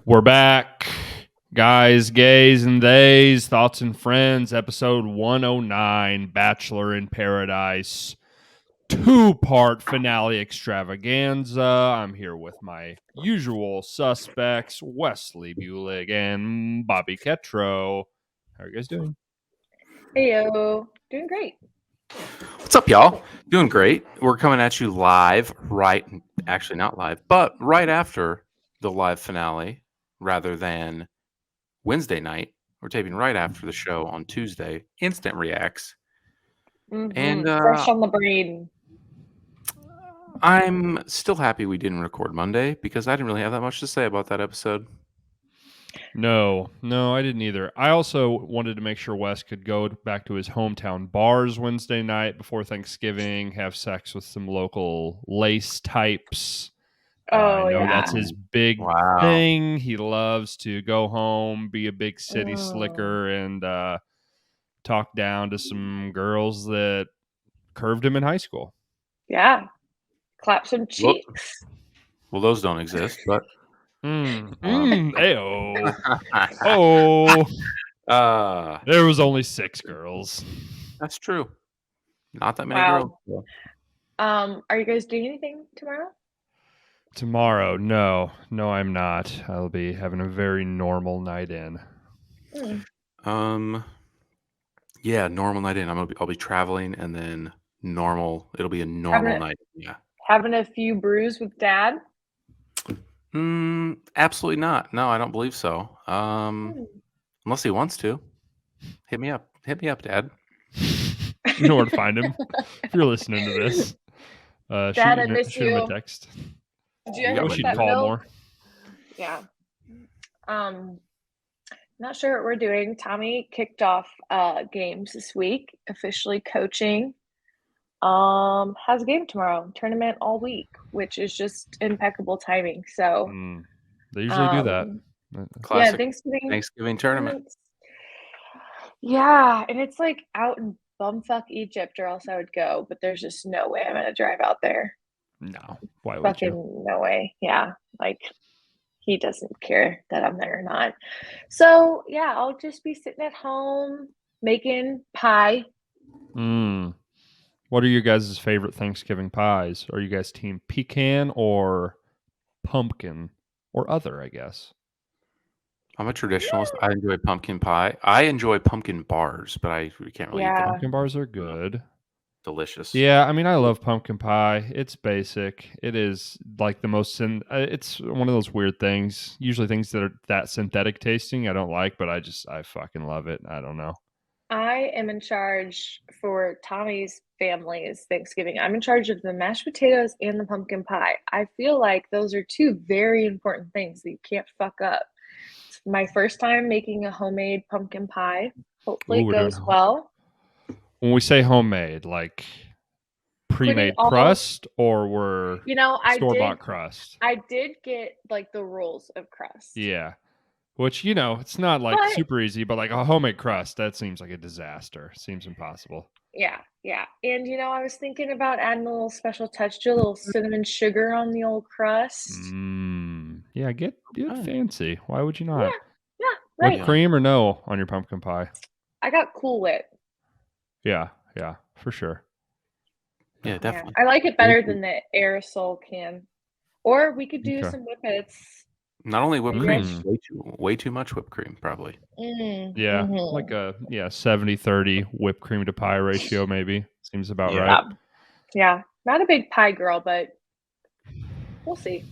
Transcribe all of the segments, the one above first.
We're back, guys, gays, and theys, thoughts and friends, episode 109, Bachelor in Paradise, two-part finale extravaganza. I'm here with my usual suspects, Wesley Bulig and Bobby Ketro. How are you guys doing? Heyo, doing great. What's up, y'all? Doing great. We're coming at you live, actually not live, but right after the live finale, rather than Wednesday night. We're taping right after the show on Tuesday. Instant reacts. And fresh on the brain. I'm still happy we didn't record Monday because I didn't really have that much to say about that episode. No, I didn't either. I also wanted to make sure Wes could go back to his hometown bars Wednesday night before Thanksgiving, have sex with some local lace types. I know that's his big thing. He loves to go home, be a big city slicker, and talk down to some girls that curved him in high school. Yeah. Clap some cheeks. Well, those don't exist, but... Ayo. There was only 6 girls. That's true. Not that many girls. Are you guys doing anything tomorrow? Tomorrow, no, I'm not. I'll be having a very normal night in. Yeah, normal night in. I'll be traveling, and then normal. It'll be a normal night. Yeah. Having a few brews with Dad? Absolutely not. No, I don't believe so. Unless he wants to. Hit me up, Dad. You know where to find him. If you're listening to this, Dad, I miss shoot him a text. Did you ever get call more? Yeah. Not sure what we're doing. Tommy kicked off games this week, officially coaching. Has a game tomorrow, tournament all week, which is just impeccable timing. So they usually do that. Classic Thanksgiving tournament. Yeah, and it's like out in bumfuck Egypt, or else I would go, but there's just no way I'm gonna drive out there. No, why would you? No way. Yeah, like he doesn't care that I'm there or not. So yeah, I'll just be sitting at home making pie. What are your guys' favorite Thanksgiving pies? Are you guys team pecan or pumpkin or other, I guess? I'm a traditionalist. I enjoy pumpkin pie. I enjoy pumpkin bars, but we can't really eat them. Pumpkin bars are good. Delicious. Yeah, I mean, I love pumpkin pie. It's basic. It is like the most it's one of those weird things. Usually things that are that synthetic tasting I don't like, but I fucking love it. I don't know. I am in charge for Tommy's family's Thanksgiving. I'm in charge of the mashed potatoes and the pumpkin pie. I feel like those are two very important things that you can't fuck up. It's my first time making a homemade pumpkin pie. Hopefully it goes well. When we say homemade, like pre-made crust, or we're store-bought crust? I did get like the rolls of crust. Yeah. Which, it's not like super easy, but like a homemade crust, that seems like a disaster. Seems impossible. Yeah. And, I was thinking about adding a little special touch to a little cinnamon sugar on the old crust. Yeah, get fancy. Why would you not? Yeah, right. Whipped cream or no on your pumpkin pie? I got Cool Whip. Yeah, for sure. Yeah, definitely. I like it better than the aerosol can. Or we could do some whippets. Not only whipped cream, way too much whipped cream, probably. Yeah, like a 70-30 whipped cream to pie ratio, maybe. Seems about right. Yeah, not a big pie girl, but we'll see.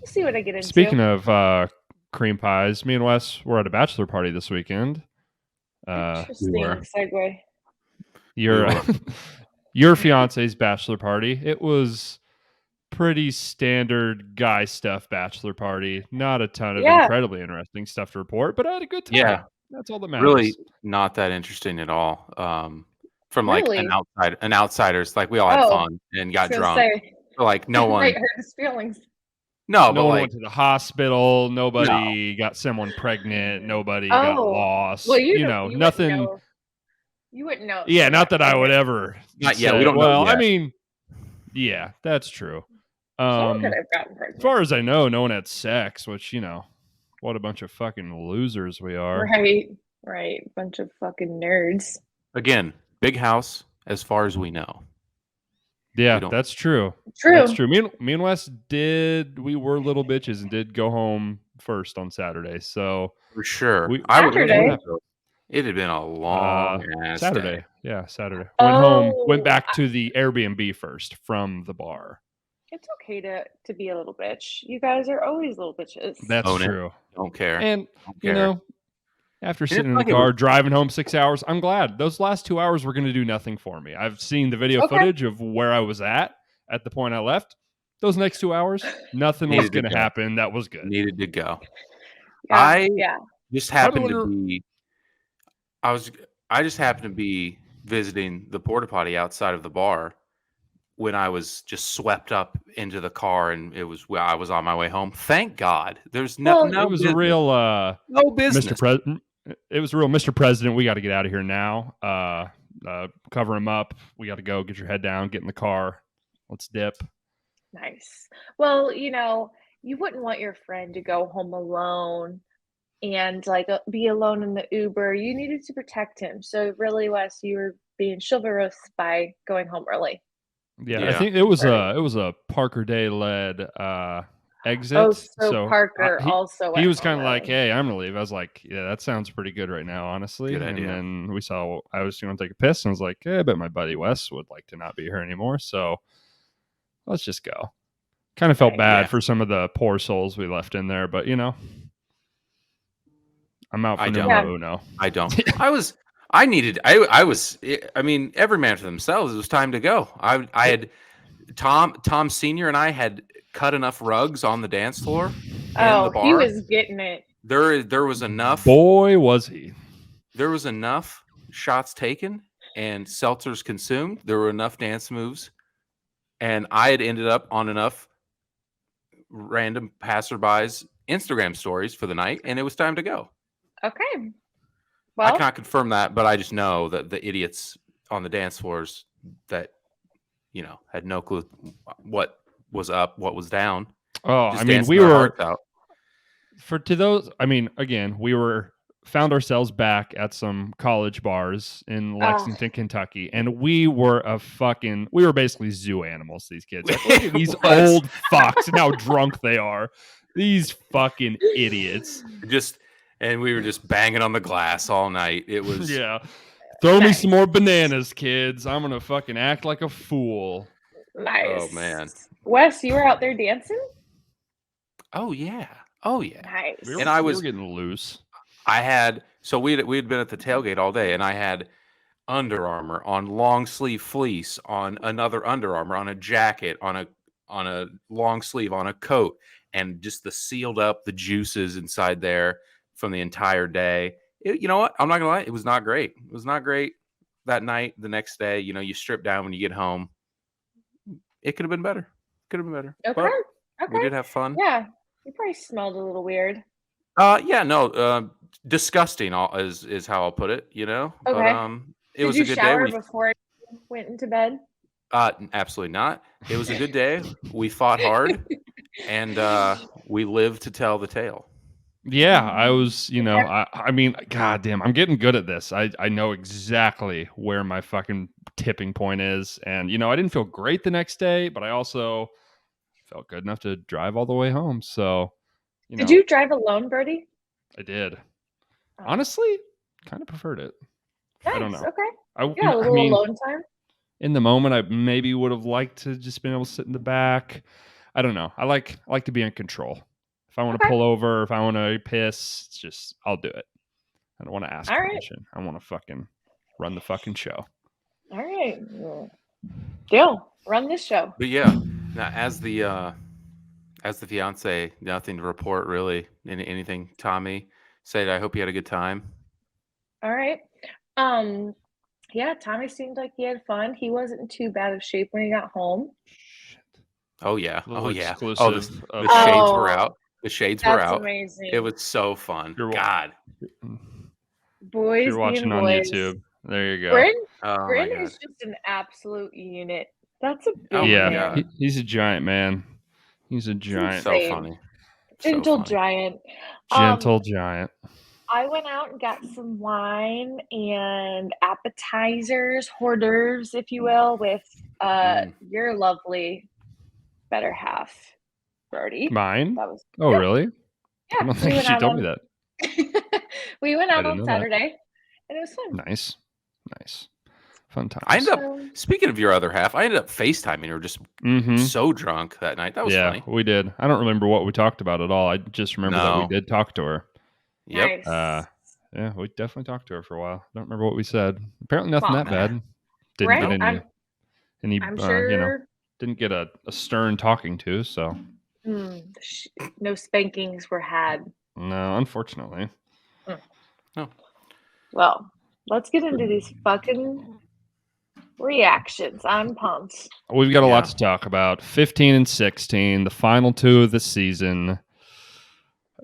We'll see what I get into. Speaking of cream pies, me and Wes were at a bachelor party this weekend. Interesting segue. Your fiance's bachelor party. It was pretty standard guy stuff bachelor party. Not a ton of incredibly interesting stuff to report, but I had a good time. Yeah, that's all that matters. Really, not that interesting at all. From like an outsider's, like we all had fun and got drunk. But like no one hurt his feelings. No, no but one like went to the hospital. Nobody got someone pregnant. Nobody got lost. Well, you nothing. You wouldn't know. Yeah, not that I would ever. Not yet. We don't know. Well, I mean, yeah, that's true. As far as I know, no one had sex, which What a bunch of fucking losers we are. Right. Bunch of fucking nerds. Again, big house as far as we know. Yeah, We don't- that's true. True. That's true. Me and Wes we were little bitches and did go home first on Saturday. So For sure. We- Saturday? It had been a long ass Saturday. day. Yeah, Saturday. Went home, went Oh, back to the Airbnb first from the bar. It's okay to be a little bitch. You guys are always little bitches. That's Own it. true. Don't care. And Don't you care. know, after it's sitting in the like it car, was- driving home 6 hours, I'm glad. Those last 2 hours were going to do nothing for me. I've seen the video Okay. footage of where I was at the point I left. Those next 2 hours, nothing was Needed to going to go. happen. That was good. Needed to go. Yeah. Just happened Huddle to in be. I just happened to be visiting the porta potty outside of the bar when I was just swept up into the car, and I was on my way home. Thank God. There's no It was a real no business. Mr. President. It was a real Mr. President. We got to get out of here now. Cover him up. We got to go. Get your head down. Get in the car. Let's dip. Nice. Well, you wouldn't want your friend to go home alone and be alone in the Uber. You needed to protect him. So really, Wes, you were being chivalrous by going home early. Yeah, I think it was a Parker Day led exit. Oh, so Parker also. He was kind of like, "Hey, I'm gonna leave." I was like, "Yeah, that sounds pretty good right now, honestly." Good and idea. then I was going to take a piss, and I was like, "Yeah, I bet my buddy Wes would like to not be here anymore." So let's just go. Kind of felt bad for some of the poor souls we left in there, but I'm out for numero uno. I don't. I was. I mean, every man for themselves. It was time to go. I had Tom Senior and I had cut enough rugs on the dance floor. Oh, the bar. He was getting it. There was enough. Boy, was he. There was enough shots taken and seltzers consumed. There were enough dance moves, and I had ended up on enough random passerbys Instagram stories for the night, and it was time to go. Okay. I cannot confirm that, but I just know that the idiots on the dance floors that, had no clue what was up, what was down. Oh, I mean, we were out. We found ourselves back at some college bars in Lexington, Kentucky, and we were basically zoo animals. These kids, like, look at these old fucks and how drunk they are. These fucking idiots. And we were just banging on the glass all night. It was Throw me some more bananas, kids. I'm gonna fucking act like a fool. Nice. Oh man, Wes, you were out there dancing? Oh yeah. Nice. We were getting loose. We had been at the tailgate all day, and I had Under Armour on long sleeve fleece, on another Under Armour, on a jacket, on a long sleeve, on a coat, and just the sealed up the juices inside there from the entire day. You know what? I'm not gonna lie, it was not great. It was not great that night. The next day, you strip down when you get home. It could have been better. Okay. But we did have fun. Yeah. You probably smelled a little weird. Disgusting is how I'll put it, Okay. But it was a good day. Did you shower before you went into bed? Absolutely not. It was a good day. We fought hard, and we lived to tell the tale. Yeah, I was, I mean, goddamn, I'm getting good at this. I know exactly where my fucking tipping point is. And, I didn't feel great the next day, but I also felt good enough to drive all the way home. So, Did you drive alone, Birdie? I did. Honestly, kind of preferred it. Nice. I don't know. Okay. A little alone time. In the moment, I maybe would have liked to just been able to sit in the back. I don't know. I like to be in control. If I want to pull over, if I want to piss, I'll do it. I don't want to ask permission. I want to fucking run the fucking show. All right. Deal. Run this show. But yeah, now as the fiance, nothing to report really. Anything, Tommy? Said, I hope you had a good time. All right. Yeah, Tommy seemed like he had fun. He wasn't in too bad of shape when he got home. Oh yeah. Exclusive. Oh, the shades were out. The shades were out. That's amazing. It was so fun. God. Boys, you're watching on YouTube. There you go. Bryn is just an absolute unit. That's a big man. He's a giant man. He's a giant. So funny. Gentle funny. giant. Gentle giant. I went out and got some wine and appetizers, hors d'oeuvres, if you will, with your lovely better half, Brody. Mine? That was Oh, really? I yeah. don't We think went she out told me on that. we went I out didn't on know that. Saturday, and it was fun. Nice. Fun I times. ended up, speaking of your other half, I ended up FaceTiming her just so drunk that night. That was funny. We did. I don't remember what we talked about at all. I just remember that we No. did talk to her. Yep. Nice. Yeah, we definitely talked to her for a while. Don't remember what we said. Apparently nothing Well, that bad. Didn't right? get any I'm sure didn't get a stern talking to, so no spankings were had. no, unfortunately. No. Well, let's get into these fucking reactions. I'm pumped. We've got a lot Yeah. to talk about. 15 and 16, the final two of the season.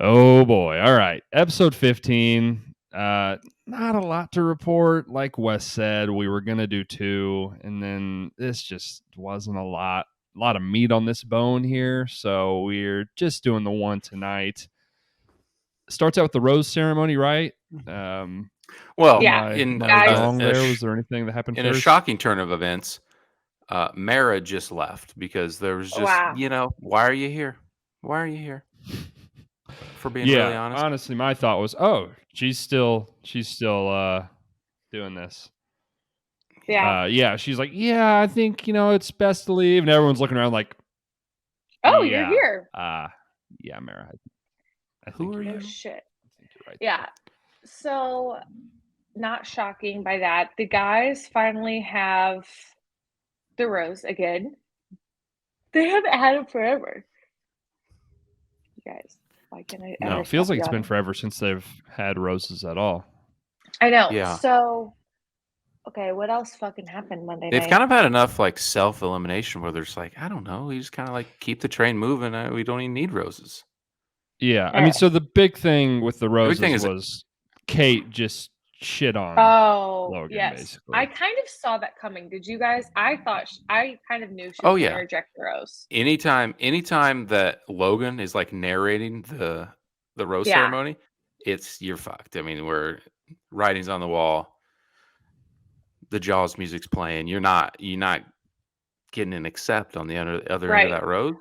Oh boy. All right. Episode 15. Not a lot to report. Like Wes said, we were gonna do 2, and then this just wasn't a lot of meat on this bone here. So we're just doing the one tonight. Starts out with the rose ceremony, right? Well, Yeah. in Am I Guys- wrong there? Was there anything that happened in first? a shocking turn of events, Mara just left because there was just, Wow. why are you here? Why are you here? For being really honest. Honestly, my thought was, oh, she's still doing this. Yeah. She's like, yeah, I think it's best to leave, and everyone's looking around like, Oh, yeah, you're here. Yeah, Mara. I Who think are you're you? No right. shit. I think you're right. Yeah. So, not shocking by that. The guys finally have the rose again. They haven't had it forever. You guys, why can't I No, ever it feels stop like it's been yawning? forever since they've had roses at all. I know. Yeah. So, okay, what else fucking happened Monday They've night? kind of had enough like self-elimination where there's like, I don't know, we just kind of like keep the train moving. We don't even need roses. Yeah, I mean, so the big thing with the roses thing is- was Kate just shit on Logan, yes. basically. I kind of saw that coming. Did you guys? I thought I kind of knew she Oh, was yeah. going to reject the rose. Anytime that Logan is like narrating the rose Yeah. ceremony, you're fucked. I mean, where writing's on the wall, the Jaws music's playing, you're not getting an accept on the other end of that rose.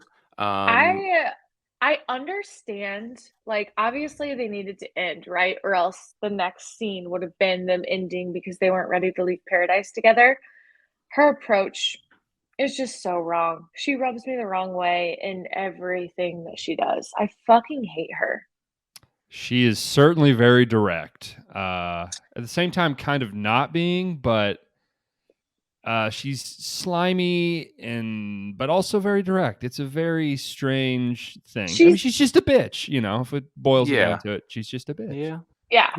I understand, like, obviously they needed to end, right? Or else the next scene would have been them ending because they weren't ready to leave paradise together. Her approach is just so wrong. She rubs me the wrong way in everything that she does. I fucking hate her. She is certainly very direct. At the same time, kind of not being, but she's slimy but also very direct. It's a very strange thing. I mean, she's just a bitch, if it boils it down to it. She's just a bitch. Yeah.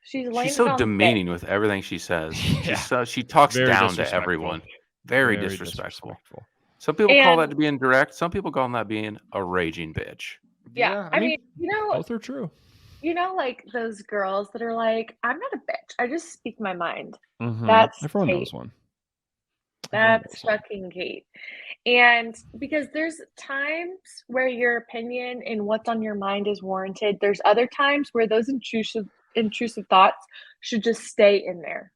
She's so demeaning with everything she says. Yeah. She talks Very down to disrespectful. everyone. Very disrespectful. Some people call that to being direct. Some people call that being a raging bitch. Yeah. I mean, both are true. Like those girls that are like, I'm not a bitch. I just speak my mind. Mm-hmm. That's Everyone Kate. knows one. That's fucking Kate. And because there's times where your opinion and what's on your mind is warranted, there's other times where those intrusive thoughts should just stay in there.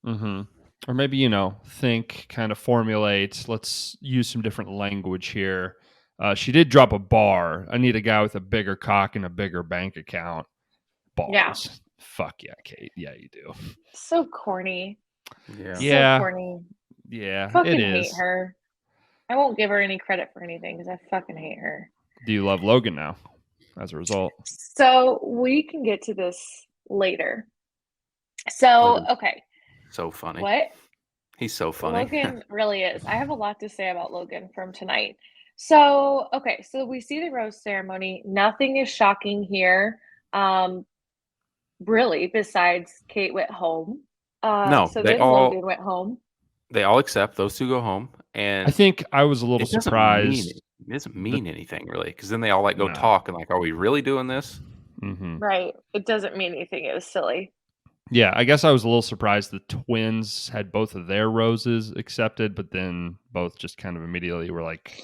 Mm-hmm. Or maybe, think, kind of formulate. Let's use some different language here. She did drop a bar. I need a guy with a bigger cock and a bigger bank account. Bars. Yeah. Fuck yeah, Kate. Yeah, you do. So corny. Yeah. So corny. Yeah, fucking it is. hate her. I won't give her any credit for anything because I fucking hate her. Do you love Logan now as a result? So we can get to this later. So, okay. So funny. What? He's so funny. Logan really is. I have a lot to say about Logan from tonight. So, okay. So we see the rose ceremony. Nothing is shocking here. Really, besides Kate went home. No, so they then all- Logan went home. They all accept. Those two go home. And I think I was a little it doesn't surprised. It doesn't mean anything really, because then they all like go No. talk and like, are we really doing this? Mm-hmm. Right. It doesn't mean anything. It was silly. Yeah, I guess I was a little surprised the twins had both of their roses accepted, but then both just kind of immediately were like,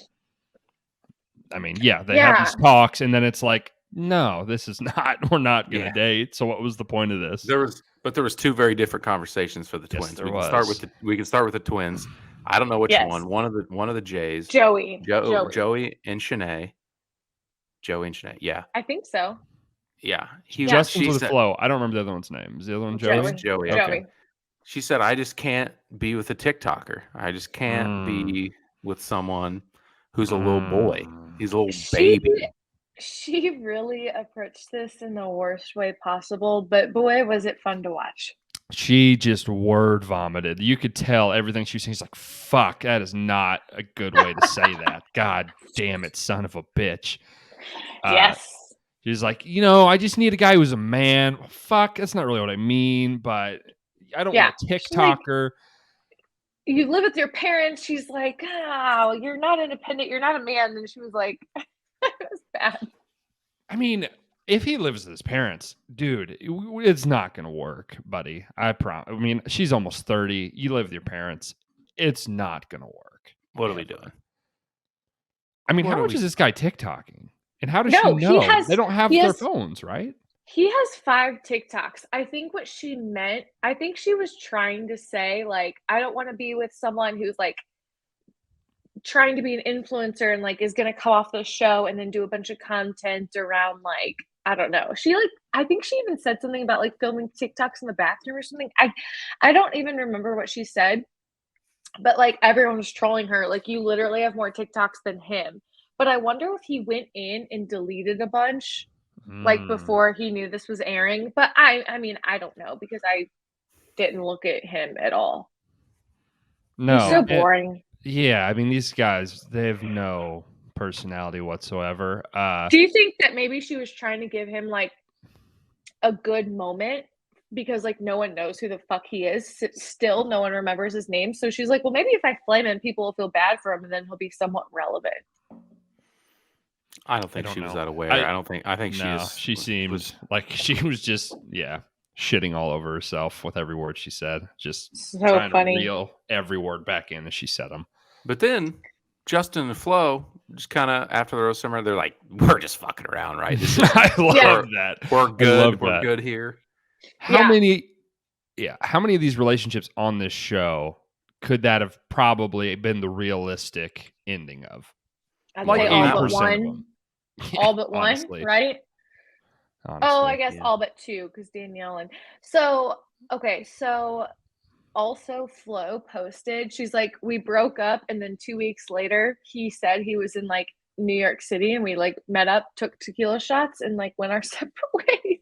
I mean, yeah, they have these talks, and then it's like, no, this is not. We're not going to date. So what was the point of this? There was two very different conversations for the Yes, twins. there We was. can start with the twins. I don't know which Yes. one. One of the Jays. Joey. Joey and Shanae. Joey and Shanae. Yeah. I think so. Yeah. Justin's with Flo. I don't remember the other one's name. Is the other one Joey? Joey. Okay. Joey. She said, I just can't be with a TikToker. I just can't be with someone who's a little boy. He's a little baby. She really approached this in the worst way possible, but boy, was it fun to watch. She just word vomited. You could tell everything she was saying. She's like, fuck, that is not a good way to say that. God damn it, son of a bitch. Yes. She's like, I just need a guy who's a man. Well, fuck, that's not really what I mean, but I don't want a TikToker. Like, you live with your parents. She's like, oh, you're not independent. You're not a man. And she was like, it was bad. I mean, if he lives with his parents, dude, it's not going to work, buddy. I promise. I mean, she's almost 30. You live with your parents. It's not going to work. What are we doing? I mean, how much is this guy TikToking? And how does she know? They don't have their phones, right? He has 5 TikToks. I think what she meant, I think she was trying to say, like, I don't want to be with someone who's like trying to be an influencer and like is going to come off the show and then do a bunch of content around like, I don't know. I think she even said something about like filming TikToks in the bathroom or something. I don't even remember what she said, but like everyone was trolling her. Like, you literally have more TikToks than him. But I wonder if he went in and deleted a bunch like before he knew this was airing. But I mean, I don't know because I didn't look at him at all. No. He's so boring. Yeah, I mean, these guys, they have no personality whatsoever. Do you think that maybe she was trying to give him like a good moment because like no one knows who the fuck he is? Still, no one remembers his name. So she's like, well, maybe if I flame him, people will feel bad for him and then he'll be somewhat relevant. I don't think she was that aware. I think she seems like she was just shitting all over herself with every word she said. Just so trying funny. to reel every word back in as she said them. But then Justin and Flo just kind of after the roast summer, they're like, "We're just fucking around, right?" I love that. We're good. We're good here. How many of these relationships on this show could that have probably been the realistic ending of? I'd like say 80% of them. All but one, honestly. right? Honestly, I guess all but 2 because Danielle and so also Flo posted, she's like, we broke up and then 2 weeks later he said he was in like New York City and we like met up, took tequila shots and like went our separate ways.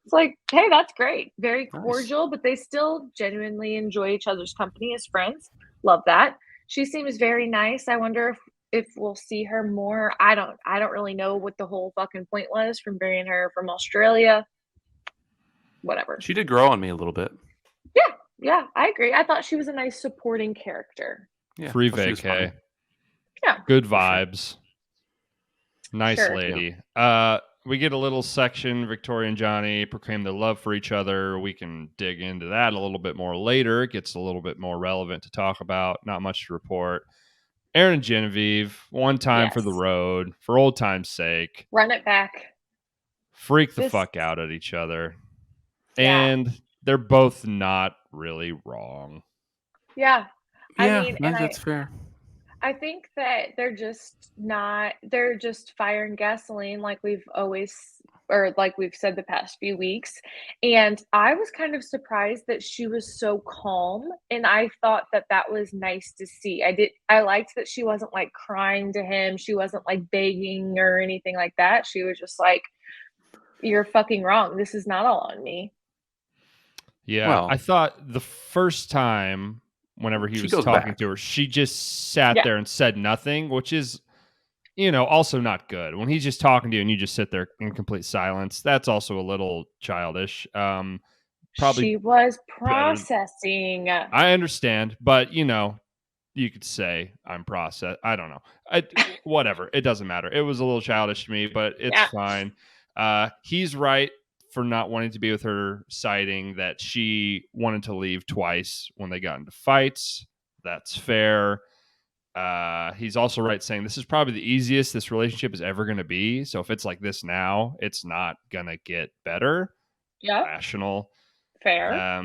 It's like, hey, that's great. Very cordial, but they still genuinely enjoy each other's company as friends. Love that. She seems very nice. I wonder if we'll see her more. I don't really know what the whole fucking point was from bringing her from Australia. Whatever. She did grow on me a little bit. Yeah, I agree. I thought she was a nice supporting character. Yeah, free vacay. Yeah. Good vibes. Nice lady. Yeah. We get a little section, Victoria and Johnny proclaim their love for each other. We can dig into that a little bit more later. It gets a little bit more relevant to talk about. Not much to report. Aaron and Genevieve, one time for the road, for old time's sake. Run it back. Freak the fuck out at each other. Yeah. And they're both not really wrong. Yeah. I mean, that's fair. I think that they're just firing gasoline like we've said the past few weeks. And I was kind of surprised that she was so calm. And I thought that was nice to see. I liked that she wasn't like crying to him. She wasn't like begging or anything like that. She was just like, you're fucking wrong. This is not all on me. Yeah. Well, I thought the first time whenever he was talking to her, she just sat there and said nothing, which is, also not good. When he's just talking to you and you just sit there in complete silence, that's also a little childish. Probably she was processing. I understand, but you could say I'm processed. I don't know. Whatever. It doesn't matter. It was a little childish to me, but it's fine. He's right for not wanting to be with her, citing that she wanted to leave twice when they got into fights. That's fair. He's also right saying this is probably the easiest this relationship is ever going to be. So if it's like this now, it's not going to get better. Yep. Rational. Fair.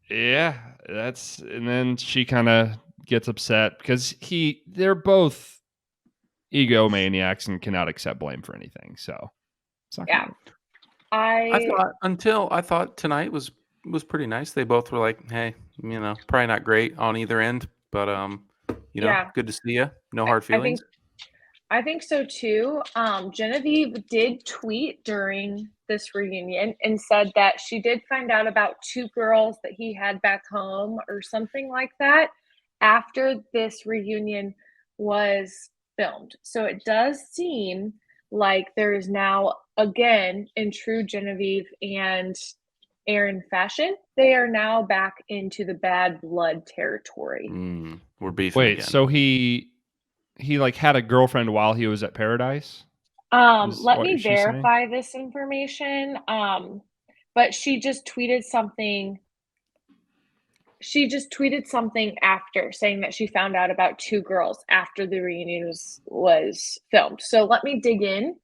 Yeah, and then she kind of gets upset because they're both egomaniacs and cannot accept blame for anything. So it's not Yeah. gonna work. I thought tonight was pretty nice. They both were like, hey, probably not great on either end, but Yeah. good to see you. No hard feelings. I think so too. Genevieve did tweet during this reunion and said that she did find out about 2 girls that he had back home or something like that after this reunion was filmed. So it does seem like there is now, again, in true Genevieve and Aaron fashion, they are now back into the bad blood territory. We're beefing Wait, again. so he like had a girlfriend while he was at Paradise? Let me verify this information. But she just tweeted something. She just tweeted something after saying that she found out about 2 girls after the reunion was filmed. So let me dig in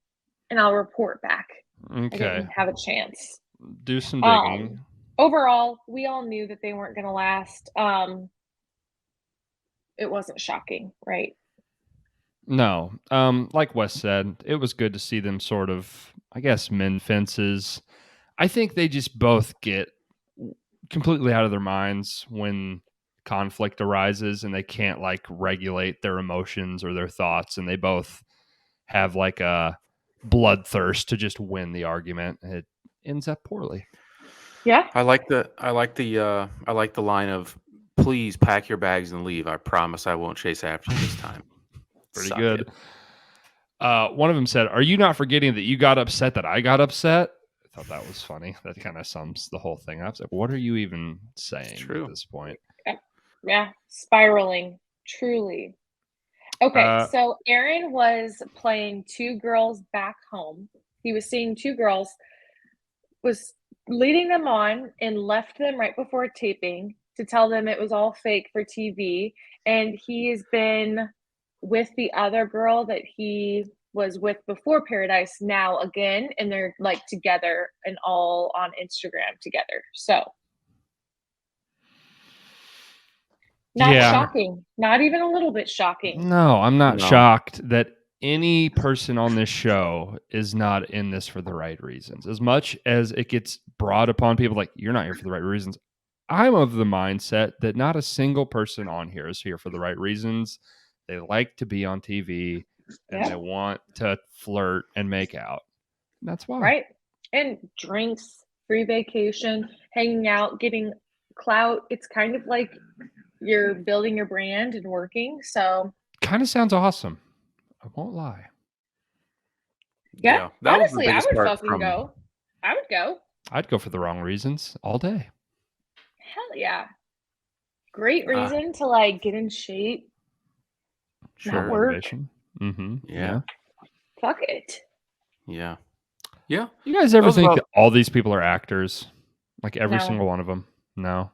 and I'll report back. Okay. I didn't have a chance. Do some digging. Overall, we all knew that they weren't going to last. It wasn't shocking, right? No. Like Wes said, it was good to see them sort of, I guess, mend fences. I think they just both get completely out of their minds when conflict arises and they can't like regulate their emotions or their thoughts, and they both have like a bloodthirst to just win the argument. It ends up poorly. Yeah. I like the line of, please pack your bags and leave. I promise I won't chase after you this time. Pretty good. One of them said, "Are you not forgetting that you got upset that I got upset?" I thought that was funny. That kind of sums the whole thing up. I was like, what are you even saying at this point? Yeah, spiraling, truly. Okay, so Aaron was playing 2 girls back home. He was seeing 2 girls, was leading them on, and left them right before taping to tell them it was all fake for TV. And he's been with the other girl that he was with before Paradise now again, and they're like together and all on Instagram together. So not shocking. Not even a little bit shocking. No, I'm not shocked that any person on this show is not in this for the right reasons. As much as it gets brought upon people like, you're not here for the right reasons, I'm of the mindset that not a single person on here is here for the right reasons. They like to be on TV and they want to flirt and make out. That's why. Right. And drinks, free vacation, hanging out, getting clout. It's kind of like you're building your brand and working. So kind of sounds awesome. I won't lie. Yeah. Honestly, I would fucking go. I would go. I'd go for the wrong reasons all day. Hell yeah. Great reason to like get in shape. Not work. Yeah. Fuck it. Yeah. Yeah. You guys ever think that all these people are actors? Like every single one of them? No.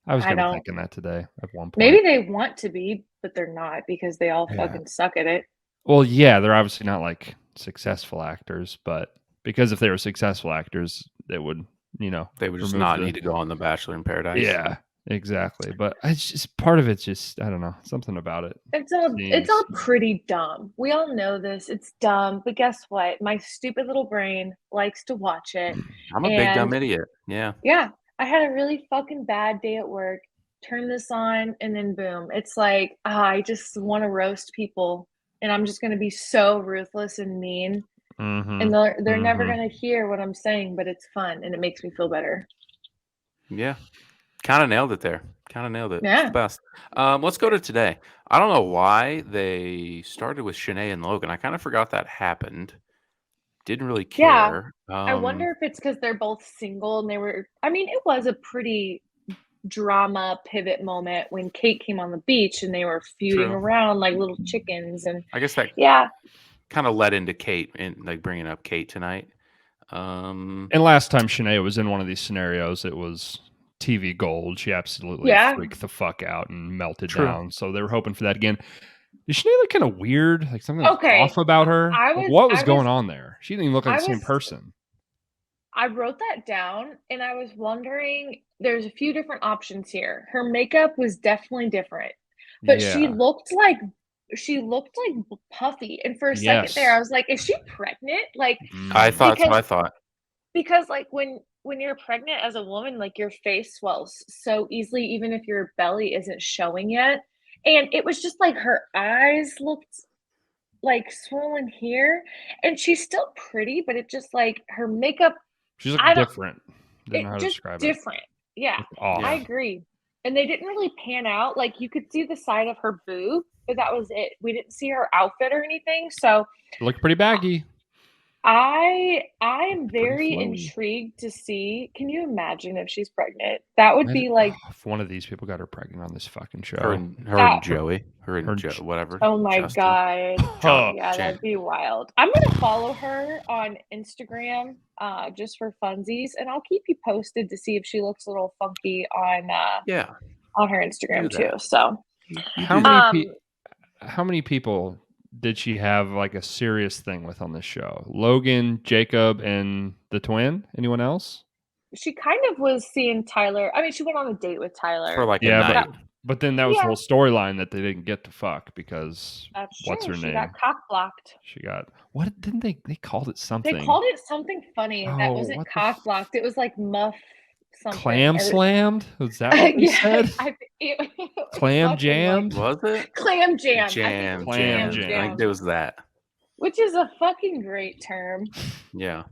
I was kind of thinking that today at one point. Maybe they want to be, but they're not because they all fucking suck at it. Well, yeah, they're obviously not like successful actors, but because if they were successful actors, they would, they would just not need to go on The Bachelor in Paradise. Yeah, exactly. But it's just part of it's just, I don't know, something about it. It's all pretty dumb. We all know this. It's dumb, but guess what? My stupid little brain likes to watch it. I'm a big dumb idiot. Yeah. Yeah. I had a really fucking bad day at work. Turn this on, and then boom. It's like, I just want to roast people, and I'm just going to be so ruthless and mean. And they're never going to hear what I'm saying, but it's fun, and it makes me feel better. Yeah. Kind of nailed it there. Yeah. It's the best. Let's go to today. I don't know why they started with Shanae and Logan. I kind of forgot that happened. Didn't really care. Yeah. I wonder if it's because they're both single and it was a pretty drama pivot moment when Kate came on the beach and they were feuding around like little chickens. And I guess that kind of led into Kate and like bringing up Kate tonight. And last time Shanae was in one of these scenarios, it was TV gold. She absolutely freaked the fuck out and melted down. So they were hoping for that again. Is she look kind of weird? Like something off about her? What was going on there? She didn't even look like the same person. I wrote that down and I was wondering, there's a few different options here. Her makeup was definitely different, but she looked like puffy. And for a second there, I was like, is she pregnant? Like, I thought that's what I thought. Because like when you're pregnant as a woman, like your face swells so easily, even if your belly isn't showing yet. And it was just like her eyes looked like swollen here, and she's still pretty, but it just like her makeup. She's like different. Didn't know how to describe it. Different. Yeah, I agree. And they didn't really pan out. Like you could see the side of her boob, but that was it. We didn't see her outfit or anything. So it looked pretty baggy. I am very intrigued to see. Can you imagine if she's pregnant? That would be like if one of these people got her pregnant on this fucking show. Her and Joey. Her and Joe, whatever. Oh my God. Yeah, that'd be wild. I'm gonna follow her on Instagram just for funsies, and I'll keep you posted to see if she looks a little funky on her Instagram too. So how many people did she have like a serious thing with on this show? Logan, Jacob, and the twin? Anyone else? She kind of was seeing Tyler. I mean, she went on a date with Tyler. For like a night. But then that was the whole storyline that they didn't get to fuck because what's her name? She got cock blocked. She got what? Didn't they called it something? They called it something funny that wasn't cock blocked. It was like muff something. Clam slammed? Was that what they said? Clam jammed? Was it? Clam jam. Jam. I think it was that. Which is a fucking great term. Yeah.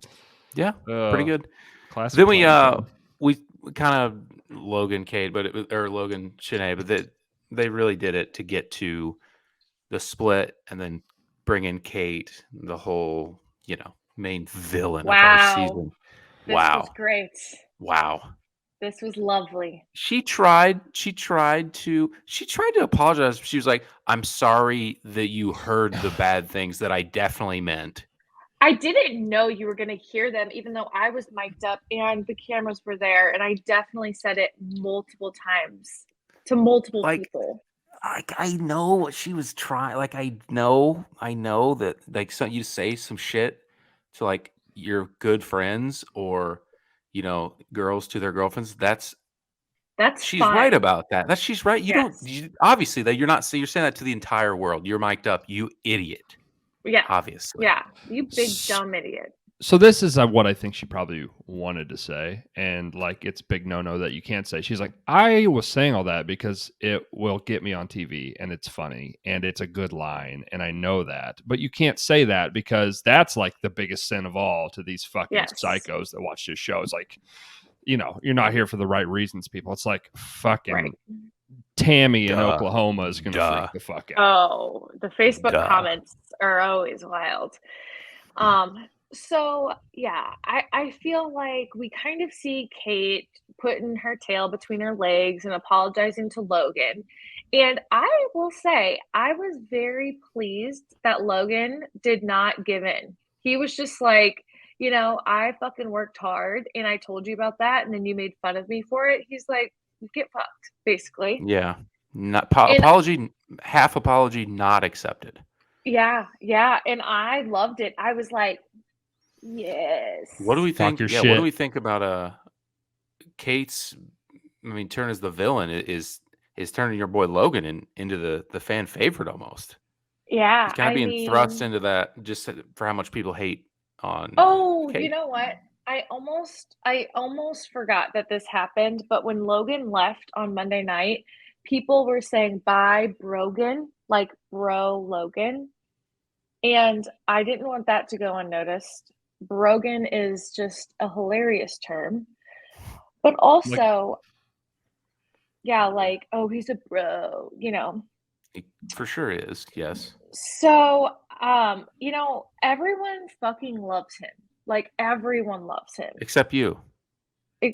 Yeah. Pretty good. Classic. Then we kind of Logan Cade, but it was Logan Shanae, but they really did it to get to the split and then bring in Kate, the whole, main villain of our season. This was great. Wow. This was lovely. She tried to apologize. She was like, "I'm sorry that you heard the bad things that I definitely meant." I didn't know you were going to hear them, even though I was mic'd up and the cameras were there. And I definitely said it multiple times to multiple people. I know what she was trying. Like, I know that, like, so you say some shit to, like, your good friends or, girls to their girlfriends. That's she's fine. right about that. She's right. You obviously that you're not, you're saying that to the entire world. You're mic'd up, you idiot. Yeah. Obviously. Yeah. You big dumb idiot. So this is what I think she probably wanted to say. And like, it's big no-no that you can't say. She's like, I was saying all that because it will get me on TV and it's funny and it's a good line. And I know that, but you can't say that because that's like the biggest sin of all to these fucking psychos that watch this show. It's like, you're not here for the right reasons, people. It's like fucking Tammy in Oklahoma is going to freak the fuck out. Oh, the Facebook comments are always wild. So yeah, I feel like we kind of see Kate putting her tail between her legs and apologizing to Logan. And I will say, I was very pleased that Logan did not give in. He was just like, I fucking worked hard and I told you about that. And then you made fun of me for it. He's like, get fucked, basically. Yeah. Apology, half apology, not accepted. Yeah. Yeah. And I loved it. I was like, yes. What do we think? What do we think about Kate's? I mean, turn as the villain is turning your boy Logan into the fan favorite almost. Yeah, he's kind of being thrust into that just for how much people hate on. Kate. You know what? I almost forgot that this happened. But when Logan left on Monday night, people were saying bye Brogan, like bro Logan. And I didn't want that to go unnoticed. Brogan is just a hilarious term. But also, oh, he's a bro, He for sure is, yes. So, everyone fucking loves him. Like, everyone loves him. Except you.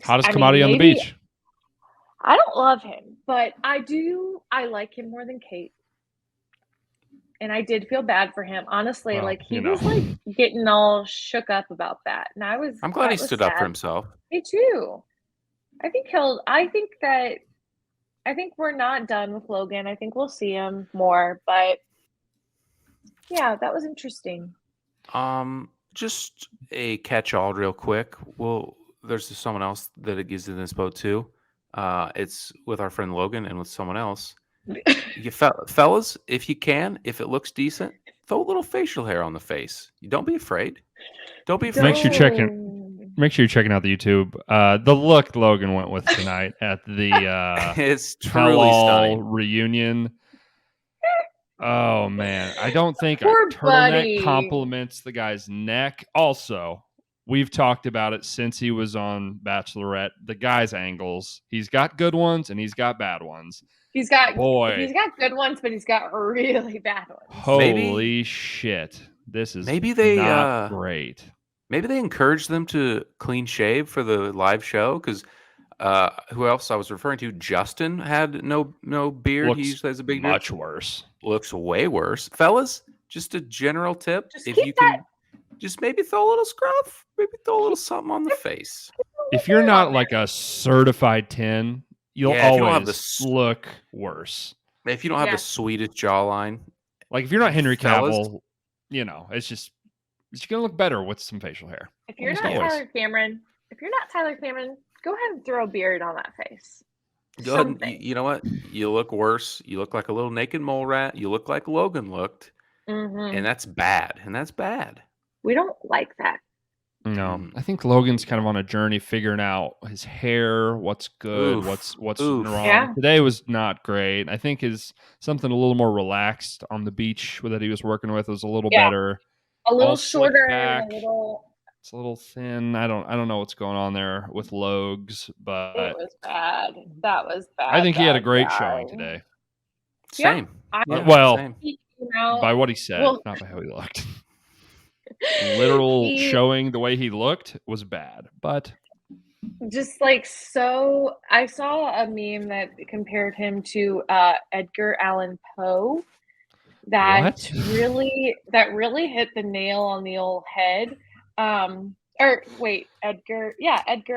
Hottest commodity on the beach. I don't love him, but I like him more than Kate. And I did feel bad for him. Honestly, he was like getting all shook up about that. And I'm glad he stood up for himself. Me too. I think we're not done with Logan. I think we'll see him more, but yeah, that was interesting. Just a catch-all real quick. Well, there's someone else that it gives in this boat too. It's with our friend Logan and with someone else. You fellas, if you can, if it looks decent, throw a little facial hair on the face. You don't be afraid. Don't be afraid. Make sure you're checking out the YouTube. The look Logan went with tonight at the It's truly tell-all stunning. reunion. Oh man, I don't think a Poor turtleneck buddy. compliments the guy's neck. Also, we've talked about it since he was on Bachelorette. The guy's angles. He's got good ones and he's got bad ones. He's got Boy, good ones, but he's got really bad ones. Holy shit. This is maybe they not great. Maybe they encourage them to clean shave for the live show because who else I was referring to? Justin had no beard. Looks he usually has a big much beard. worse. Looks way worse. Fellas, just a general tip. Just if keep you can just maybe throw a little scruff, maybe throw a little something on the face. If you're not like a certified 10, you'll Yeah, if you don't have always look worse. If you don't have the sweetest jawline. Like if you're not Henry fellas, Cavill, it's just going to look better with some facial hair. If you're not Tyler Cameron, go ahead and throw a beard on that face. Go ahead and, you know what? You look worse. You look like a little naked mole rat. You look like Logan looked. And that's bad. We don't like that. No, I think Logan's kind of on a journey figuring out his hair, what's good, what's wrong. Yeah. Today was not great. I think something a little more relaxed on the beach that he was working with was a little better. A little shorter, It's a little thin. I don't know what's going on there with Logs, but it was bad. That was bad. I think he had a great showing today. Same. Well, same. By what he said, not by how he looked. Literal showing the way he looked was bad, but just like so. I saw a meme that compared him to Edgar Allan Poe. That really hit the nail on the old head. Edgar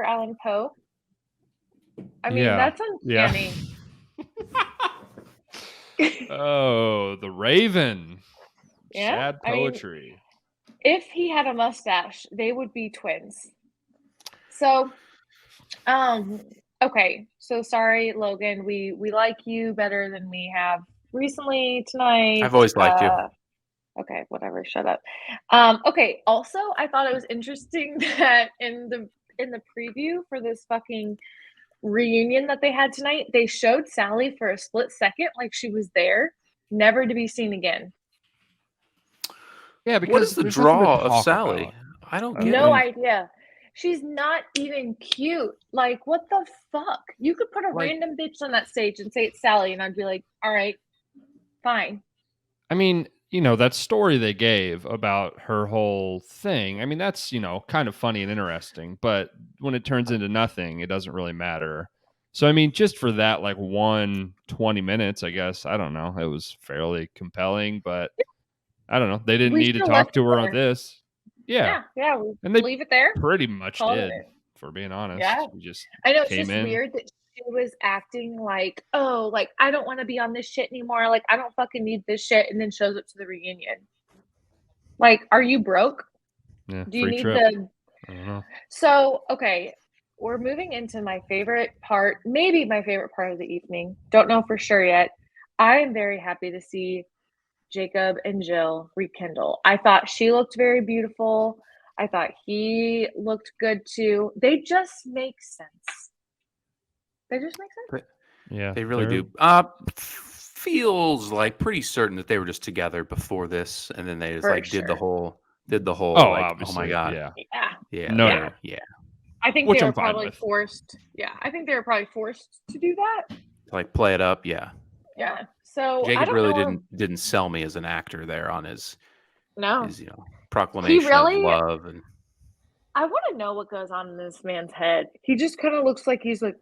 Allan Poe. I mean, that's uncanny. Oh, the Raven. Sad poetry. I mean, if he had a mustache, they would be twins. So, okay. So sorry, Logan. We like you better than we have recently tonight. I've always liked you. Okay, whatever. Shut up. Okay. Also, I thought it was interesting that in the preview for this fucking reunion that they had tonight, they showed Sally for a split second, like she was there, never to be seen again. Yeah, because what is the draw of Sally? About. I don't get no idea. She's not even cute. Like, what the fuck? You could put a random bitch on that stage and say it's Sally, and I'd be like, all right, fine. I mean, that story they gave about her whole thing, I mean, that's, kind of funny and interesting, but when it turns into nothing, it doesn't really matter. So, I mean, just for that, 20 minutes, I guess, I don't know, it was fairly compelling, but I don't know. They didn't need to talk to her on this. Yeah. And they leave it there. Pretty much did, for being honest. Yeah. I know, it's just weird that she was acting like, I don't want to be on this shit anymore. Like, I don't fucking need this shit. And then shows up to the reunion. Like, are you broke? Yeah, do you need trip. I don't know. So, okay. We're moving into my favorite part, maybe my favorite part of the evening. Don't know for sure yet. I am very happy to see Jacob and Jill rekindle. I thought she looked very beautiful. I thought he looked good too. They just make sense. Yeah, they really do. Feels like pretty certain that they were just together before this, and then they just did the whole. Oh, obviously, oh my god. Yeah. I think they were probably forced. Yeah, I think they were probably forced to do that. Like play it up. Yeah. Yeah. So Jacob really didn't sell me as an actor there on his proclamation of love. And I want to know what goes on in this man's head. He just kind of looks like he's like,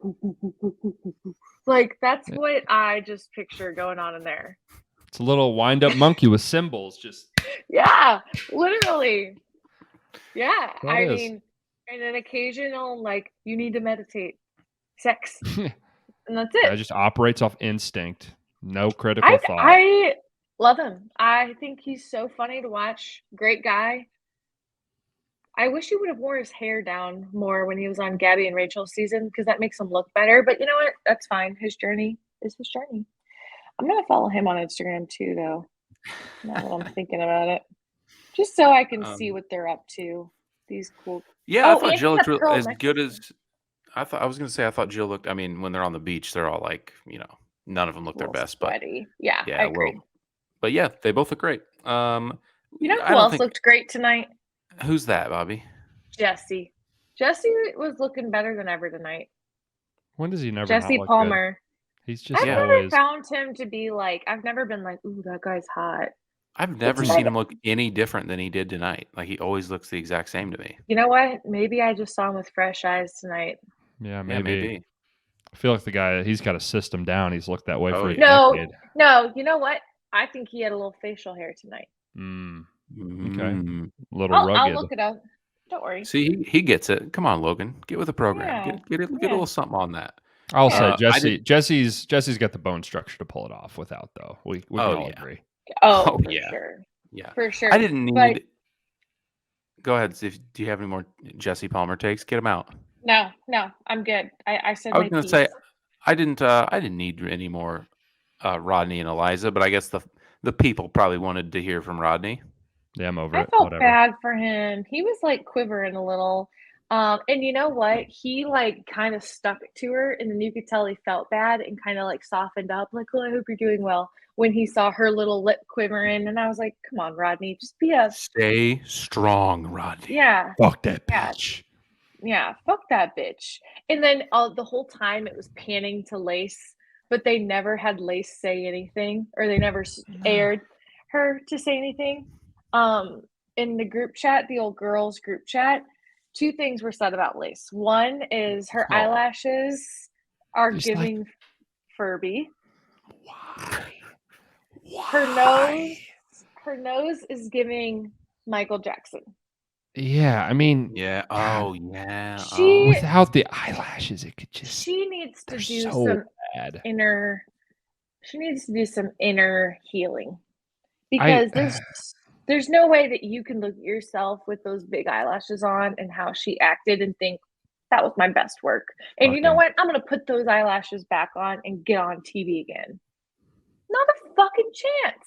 like that's what I just picture going on in there. It's a little wind-up monkey with cymbals, just literally. Yeah, I mean, and an occasional you need to meditate. sex, and that's Guy it. just operates off instinct. No critical thought. I love him. I think he's so funny to watch. Great guy. I wish he would have wore his hair down more when he was on Gabby and Rachel's season because that makes him look better. But you know what? That's fine. His journey is his journey. I'm gonna follow him on Instagram too, though. Now that I'm thinking about it, just so I can see what they're up to. These cool. Yeah, I thought and Jill he looked got pearl as good necklaces. as I thought. I was gonna say I thought Jill looked. I mean, when they're on the beach, they're all like, none of them look A their little best, but sweaty. Yeah, yeah, I a agree. little. But yeah, they both look great. You know I who don't else think looked great tonight? who's that, Bobby? Jesse. Jesse was looking better than ever tonight. When does he never not Jesse look good? Palmer. He's just I've never always. found him to be like. I've never been like, ooh, that guy's hot. I've never It's seen like- him look any different than he did tonight. Like he always looks the exact same to me. You know what? Maybe I just saw him with fresh eyes tonight. Yeah, Yeah, maybe. maybe. I feel like the guy, he's got a system down. He's looked that way Oh, for a yeah. decade. No. You know what? I think he had a little facial hair tonight. Mm. Little I'll rugged. look it up. Don't worry. See, he gets it. Come on, Logan, get with the program. Yeah, Get a little something on that. I'll say I Jesse's got the bone structure to pull it off without, though. We can all agree. Oh, for yeah. sure. Yeah, For sure. I didn't need. But Go ahead. Do you have any more Jesse Palmer takes? Get them out. no, I'm good. I said I was my gonna piece. say I didn't need any more Rodney and Eliza, but I guess the people probably wanted to hear from Rodney. Yeah, I'm over I it. felt Whatever. bad for him. He was like quivering a little. And you know what? He like kind of stuck to her, and then you could tell he felt bad and kind of like softened up, like, "Oh, I hope you're doing well." When he saw her little lip quivering, and I was like, "Come on, Rodney, just be a Stay strong, Rodney. yeah, Fuck that yeah, bitch. yeah, fuck that bitch." And then the whole time it was panning to Lace, but they never had Lace say anything, or they never aired her to say anything. In the group chat, the old girls group chat, two things were said about Lace. One is her eyelashes are Just giving Furby. Why? Her nose is giving Michael Jackson. Yeah, I mean, Yeah. Oh, yeah. She- without the eyelashes, it could just. She needs to they're do so some bad. inner. She needs to do some inner healing because there's no way that you can look at yourself with those big eyelashes on and how she acted and think that was my best work. And you know what? I'm gonna put those eyelashes back on and get on TV again. Not a fucking chance.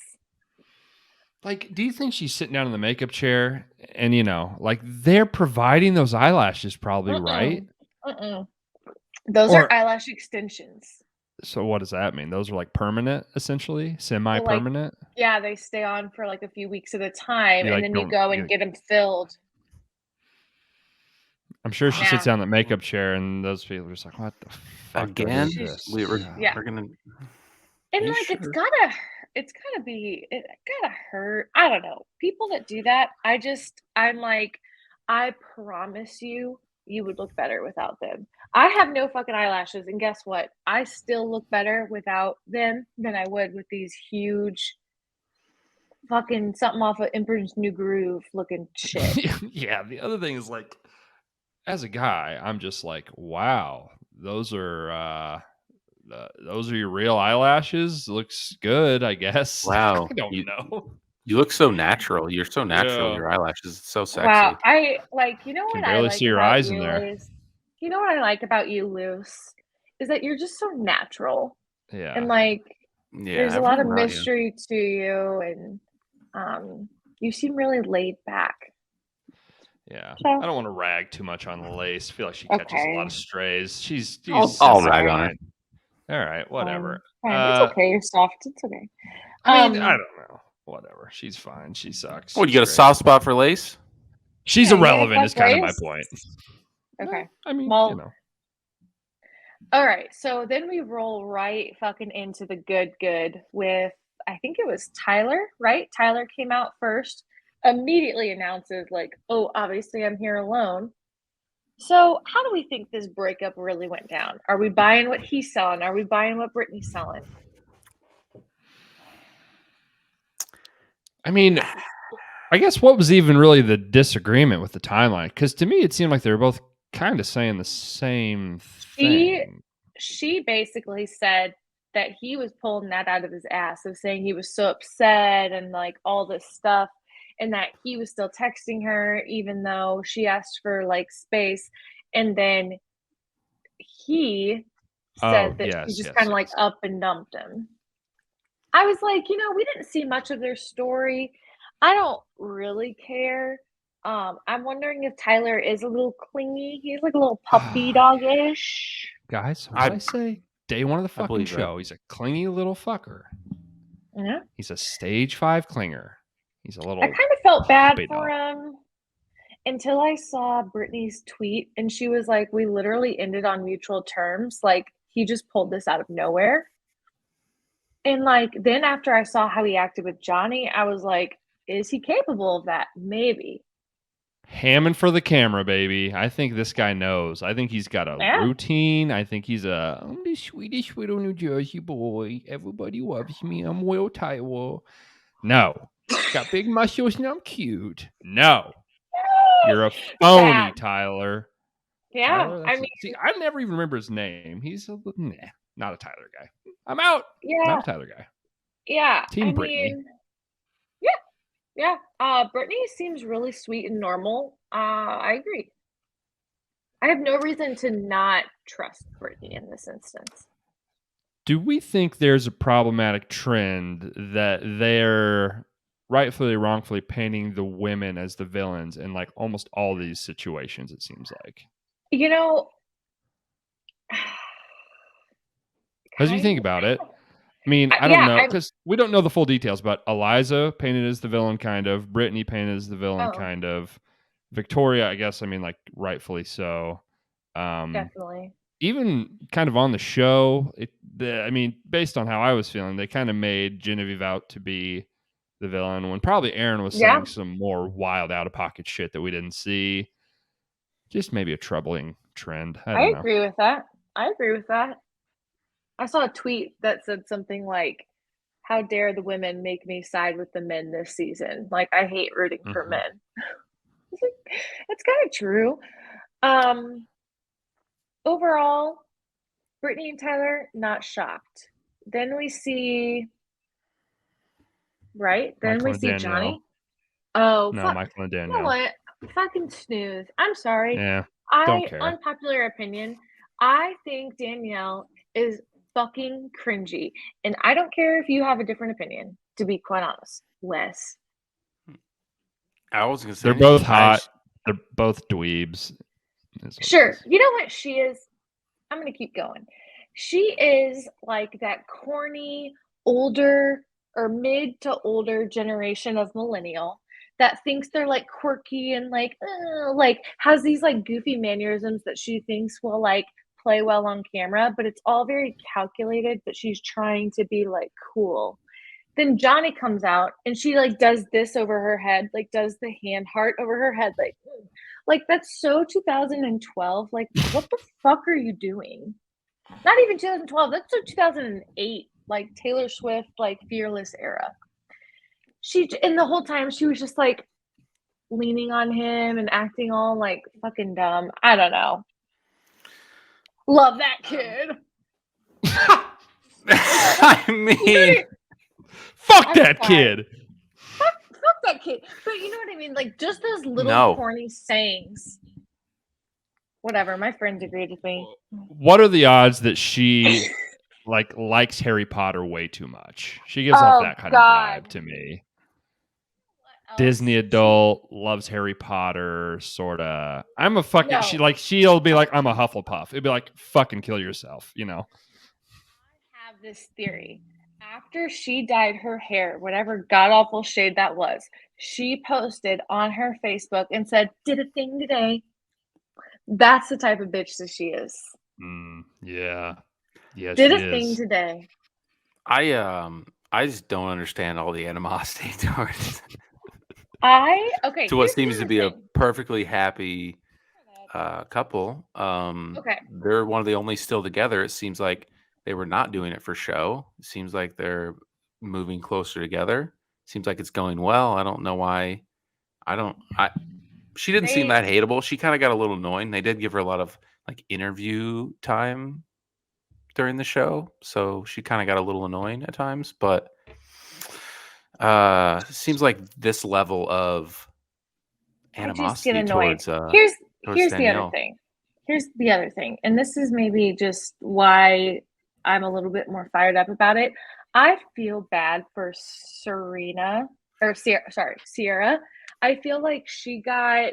Like, do you think she's sitting down in the makeup chair and, like, they're providing those eyelashes probably, right? Those are eyelash extensions. So what does that mean? Those are like permanent, essentially? Semi-permanent? Yeah, they stay on for like a few weeks at a time, You, and like, then you go and get them filled. I'm sure she sits down in the makeup chair and those people are just like, what the fuck Again? is this? We're gonna. And like sure? it's gotta hurt. I don't know. People that do that, I'm like, I promise you would look better without them. I have no fucking eyelashes, and guess what? I still look better without them than I would with these huge fucking something off of Emperor's New Groove looking shit. Yeah, the other thing is, like, as a guy, I'm just like, wow, those are your real eyelashes. Looks good, I guess. Wow. I don't know. You look so natural. You're so natural. Yeah. Your eyelashes, it's so sexy. Wow, I like. You know Can what I barely like see your about eyes in you there. is, you know what I like about you, Luce, is that you're just so natural, Yeah. and like, Yeah, there's a lot of everything about you. mystery to you, and you seem really laid back. Yeah. So- I don't want to rag too much on Lace. I feel like she catches a lot of strays. She's I'll rag on her. All right, whatever. Fine. It's okay. You're soft. It's okay. I mean, I don't know. Whatever. She's fine. She sucks. What, you got a She's soft spot for Lace? She's Yeah, you irrelevant like is kind of my Lace? point. Okay. I mean, Well, all right. So then we roll right fucking into the good with, I think it was Tyler, right? Tyler came out first, immediately announces like, oh, obviously I'm here alone. So how do we think this breakup really went down? Are we buying what he's selling? Are we buying what Brittany's selling? I mean, I guess what was even really the disagreement with the timeline? Because to me, it seemed like they were both kind of saying the same thing. She basically said that he was pulling that out of his ass of saying he was so upset and like all this stuff, and that he was still texting her even though she asked for like space, and then he said that she just kind of like up and dumped him. I was like, we didn't see much of their story. I don't really care. I'm wondering if Tyler is a little clingy. He's like a little puppy dog-ish. Guys, what I say? Day one of the fucking believe that. show. He's a clingy little fucker. Yeah. He's a stage 5 clinger. He's a little. I kind of felt bad puppy for dog. him until I saw Brittany's tweet, and she was like, "We literally ended on mutual terms. Like he just pulled this out of nowhere." And like then after I saw how he acted with Johnny, I was like, "Is he capable of that? Maybe." Hamming for the camera, baby. I think this guy knows. I think he's got a Yeah. routine. I think I'm the sweetest little New Jersey boy. Everybody loves me. I'm Will Tyler. No. Got big muscles and I'm cute. No. You're a phony, Yeah. Tyler. Yeah. Tyler, I mean, see, I never even remember his name. He's not a Tyler guy. I'm out. yeah. Not a Tyler guy. Yeah. Team Brittany. Yeah. Brittany seems really sweet and normal. I agree. I have no reason to not trust Brittany in this instance. Do we think there's a problematic trend that they're rightfully, wrongfully painting the women as the villains in like almost all these situations, it seems like? As you think about it, I mean, I don't know, because we don't know the full details, but Eliza painted as the villain, kind of. Brittany painted as the villain, kind of. Victoria, I guess, I mean, like, rightfully so. Definitely. Even kind of on the show, I mean, based on how I was feeling, they kind of made Genevieve out to be the villain when probably Aaron was saying some more wild, out-of-pocket shit that we didn't see. Just maybe a troubling trend. I don't know. Agree with that. I saw a tweet that said something like, "How dare the women make me side with the men this season? Like, I hate rooting for men." It's kind of true. Overall, Brittany and Tyler, not shocked. Then we see, right? Then Michael we and see Danielle. Johnny. Oh, no, Michael and Danielle. You know what? Fucking snooze. I'm sorry. Yeah, don't care. Unpopular opinion. I think Danielle is fucking cringy, and I don't care if you have a different opinion. To be quite honest, Wes. I was gonna say they're both hot. They're both dweebs. Sure. You know what she is? I'm gonna keep going. She is like that corny, older or mid to older generation of millennial that thinks they're like quirky and like has these like goofy mannerisms that she thinks will like play well on camera, but it's all very calculated, but she's trying to be like cool. Then Johnny comes out and she like does this over her head, like does the hand heart over her head, like that's so 2012. Like, what the fuck are you doing? Not even 2012. That's so 2008. Like Taylor Swift, like Fearless era. And the whole time she was just like leaning on him and acting all like fucking dumb. I don't know. Love that kid. I mean, fuck that kid. Fuck that kid. But you know what I mean? Like just those little corny sayings. Whatever. My friends agreed with me. What are the odds that she likes Harry Potter way too much? She gives off that kind of vibe to me. Disney adult, loves Harry Potter, sorta. I'm a fucking she'll be like, I'm a Hufflepuff. It'd be like, fucking kill yourself, you know. I have this theory. After she dyed her hair, whatever god awful shade that was, she posted on her Facebook and said, "Did a thing today." That's the type of bitch that she is. Yeah. Yeah, did a thing today. I just don't understand all the animosity towards to what seems to be a perfectly happy couple. They're one of the only still together. It seems like they were not doing it for show. It seems like they're moving closer together. Seems like it's going well. I don't know why. She didn't seem that hateable. She kind of got a little annoying. They did give her a lot of like interview time during the show, so she kind of got a little annoying at times. But seems like this level of I just get animosity annoyed. towards Here's the other Danielle. thing. Here's the other thing, and this is maybe just why I'm a little bit more fired up about it. I feel bad for Sierra. I feel like she got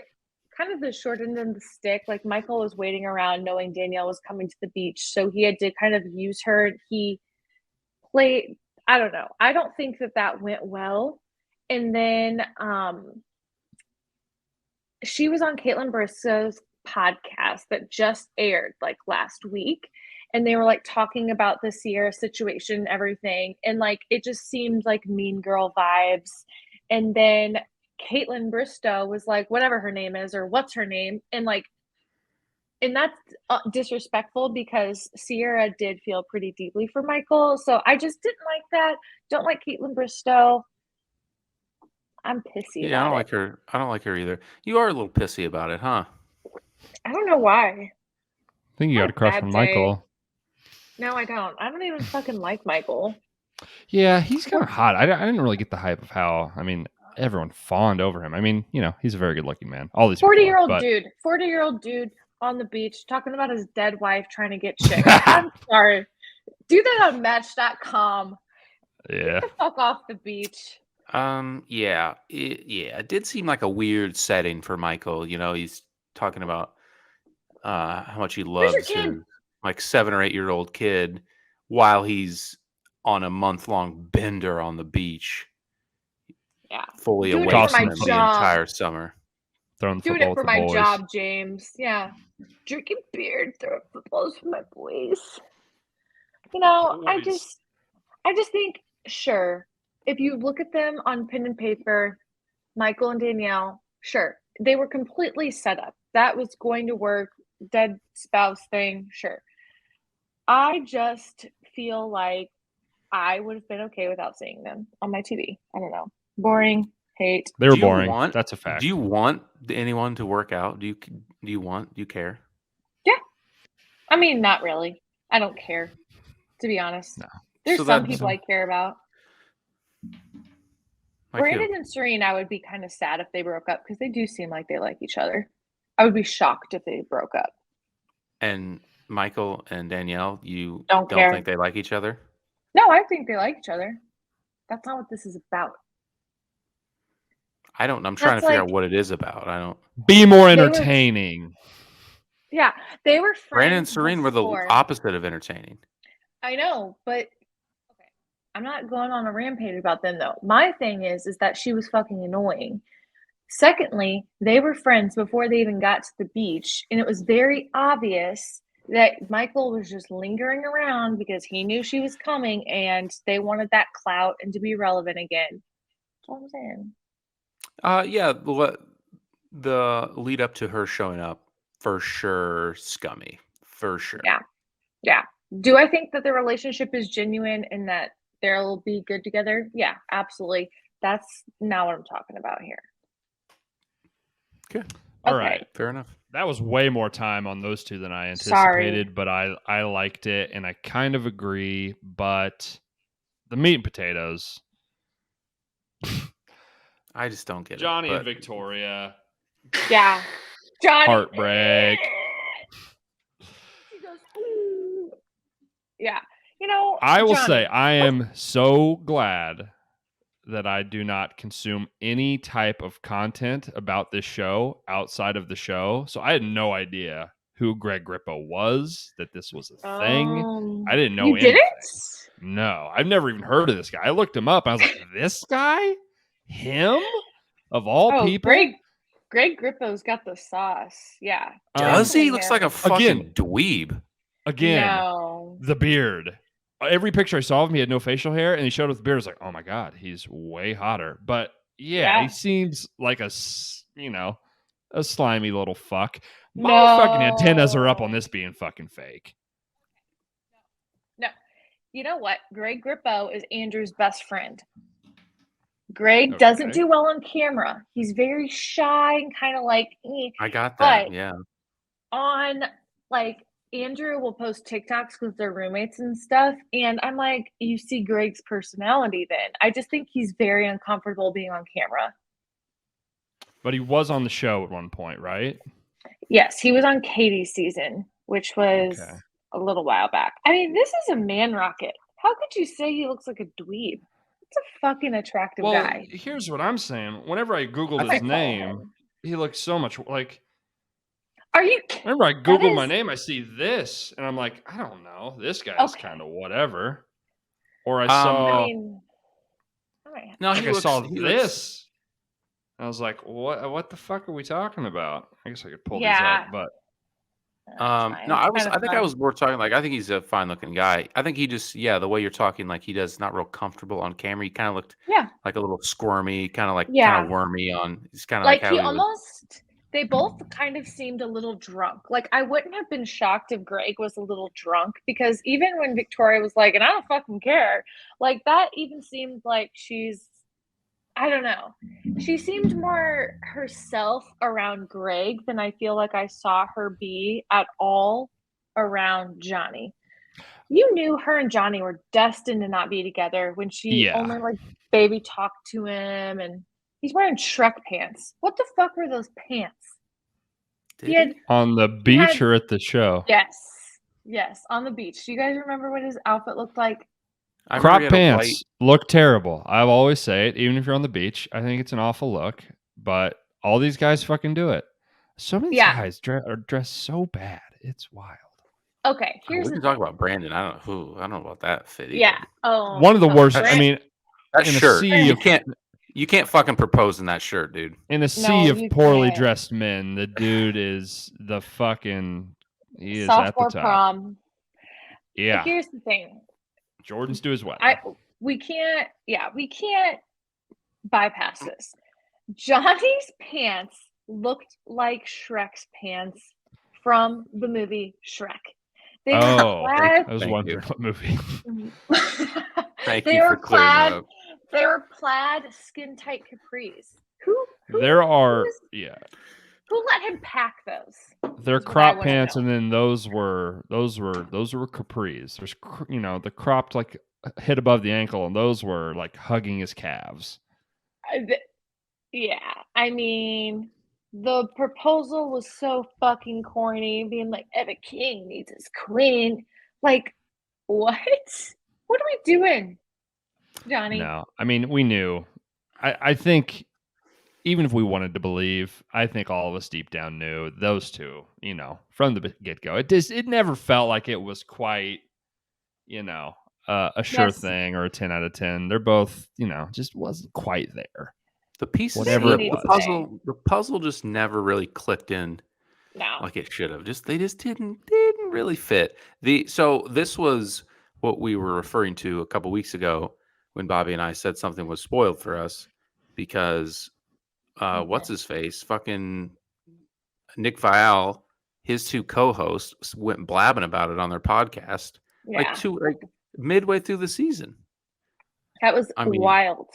kind of the short end of the stick. Like Michael was waiting around knowing Danielle was coming to the beach, so he had to kind of use her. He played, I don't know. I don't think that went well. And then she was on Caitlin Bristow's podcast that just aired like last week. And they were like talking about the Sierra situation and everything. And like it just seemed like mean girl vibes. And then Caitlin Bristow was like, whatever her name is, or what's her name. And that's disrespectful because Sierra did feel pretty deeply for Michael. So I just didn't like that. Don't like Caitlin Bristow. I'm pissy Yeah, I about don't it. like her. I don't like her either. You are a little pissy about it, huh? I don't know why. I think you got a crush on Michael. No, I don't. I don't even fucking like Michael. Yeah, he's kind of hot. I didn't really get the hype of how, everyone fawned over him. He's a very good looking man. All these 40-year-old dude on the beach talking about his dead wife trying to get chicks. I'm sorry. Do that on Match.com. Yeah. Get the fuck off the beach. Yeah, it did seem like a weird setting for Michael. You know, he's talking about how much he loves his like 7 or 8 year old kid while he's on a month-long bender on the beach. Yeah, fully doing away it for from my him the job. entire summer. Throwing Doing football it for with the my boys. job, James. Yeah, drinking beer, throwing footballs for my boys. You know, I just think, sure, if you look at them on pen and paper, Michael and Danielle, sure, they were completely set up. That was going to work. Dead spouse thing, sure. I just feel like I would have been okay without seeing them on my TV. I don't know. Boring. Hate. They were boring. That's a fact. Do you want anyone to work out? Do you care? Yeah. I mean, not really. I don't care, to be honest. No. There's some people I care about. Brandon and Serene, I would be kind of sad if they broke up because they do seem like they like each other. I would be shocked if they broke up. And Michael and Danielle, you don't think they like each other? No, I think they like each other. That's not what this is about. I'm trying to figure out what it is about. I don't. Be more entertaining. Yeah, they were friends. Brandon and Serene were the opposite of entertaining. I know, but okay. I'm not going on a rampage about them though. My thing is that she was fucking annoying. Secondly, they were friends before they even got to the beach, and it was very obvious that Michael was just lingering around because he knew she was coming and they wanted that clout and to be relevant again. That's what I'm saying. Yeah, the lead up to her showing up, for sure, scummy. For sure. Yeah. Do I think that the relationship is genuine and that they'll be good together? Yeah, absolutely. That's not what I'm talking about here. Okay. All right. Fair enough. That was way more time on those two than I anticipated, but I liked it and I kind of agree, but the meat and potatoes. I just don't get Johnny and Victoria. Yeah. Johnny. Heartbreak. He goes, ooh. Yeah. You know, I will say I am so glad that I do not consume any type of content about this show outside of the show. So I had no idea who Greg Grippo was, that this was a thing. I didn't know anything. Didn't? No, I've never even heard of this guy. I looked him up. I was like, this guy? Him? Of all people? Greg Grippo's got the sauce. Yeah. Does he? Looks like a fucking dweeb. Again, the beard. Every picture I saw of him, he had no facial hair, and he showed with the beard. I was like, oh my God, he's way hotter. But yeah, he seems like a slimy little fuck. My fucking antennas are up on this being fucking fake. No. You know what? Greg Grippo is Andrew's best friend. Greg doesn't do well on camera. He's very shy and kind of like, I got that. but Yeah. on like Andrew will post TikToks because they're roommates and stuff. And I'm like, you see Greg's personality then. I just think he's very uncomfortable being on camera. But he was on the show at one point, right? Yes, he was on Katie's season, which was a little while back. I mean, this is a man rocket. How could you say he looks like a dweeb? It's a fucking attractive guy. Here's what I'm saying. Whenever I Googled his name, he looks so much like. Are you? Whenever I Google my name, I see this, and I'm like, I don't know. This guy's kind of whatever. Or I saw. I saw this. I was like, what the fuck are we talking about? I guess I could pull these up, but no, I think I was more talking like I think he's a fine looking guy. I think he just the way you're talking like he does not real comfortable on camera. He kind of looked like a little squirmy, kind of wormy on. He's kind of like how he almost. They both kind of seemed a little drunk. Like I wouldn't have been shocked if Greg was a little drunk because even when Victoria was like, and I don't fucking care, like that even seemed like I don't know. She seemed more herself around Greg than I feel like I saw her be at all around Johnny. You knew her and Johnny were destined to not be together when she only like baby talked to him and he's wearing Shrek pants. What the fuck were those pants? On the beach or at the show? Yes, on the beach. Do you guys remember what his outfit looked like? Crop pants look terrible. I always say it, even if you're on the beach. I think it's an awful look, but all these guys fucking do it. So many guys are dressed so bad. It's wild. Okay, we can talk about Brandon. I don't know about that fit. Yeah. Oh, one of the worst. I mean, that shirt. You can't fucking propose in that shirt, dude. In a sea of poorly dressed men, the dude is the fucking. He is at the top. Prom. Yeah. But here's the thing. Jordans do as well. We can't bypass this. Johnny's pants looked like Shrek's pants from the movie Shrek. They were plaid. I was wondering what movie. Thank you for clearing that up. They were plaid, skin tight capris. Who Who let him pack those? They're crop pants, and then those were capris. There's the cropped like hit above the ankle, and those were like hugging his calves. I mean, the proposal was so fucking corny, being like, every king needs his queen. Like, what? What are we doing, Johnny? No, I mean, we knew. I think even if we wanted to believe, I think all of us deep down knew those two, from the get-go. It never felt like it was quite, a sure thing or a 10 out of 10. They're both, just wasn't quite there. The pieces, the puzzle just never really clicked in like it should have. They just didn't really fit. So this was what we were referring to a couple weeks ago when Bobby and I said something was spoiled for us because what's his face? Fucking Nick Vial, his two co-hosts went blabbing about it on their podcast midway through the season. That was wild.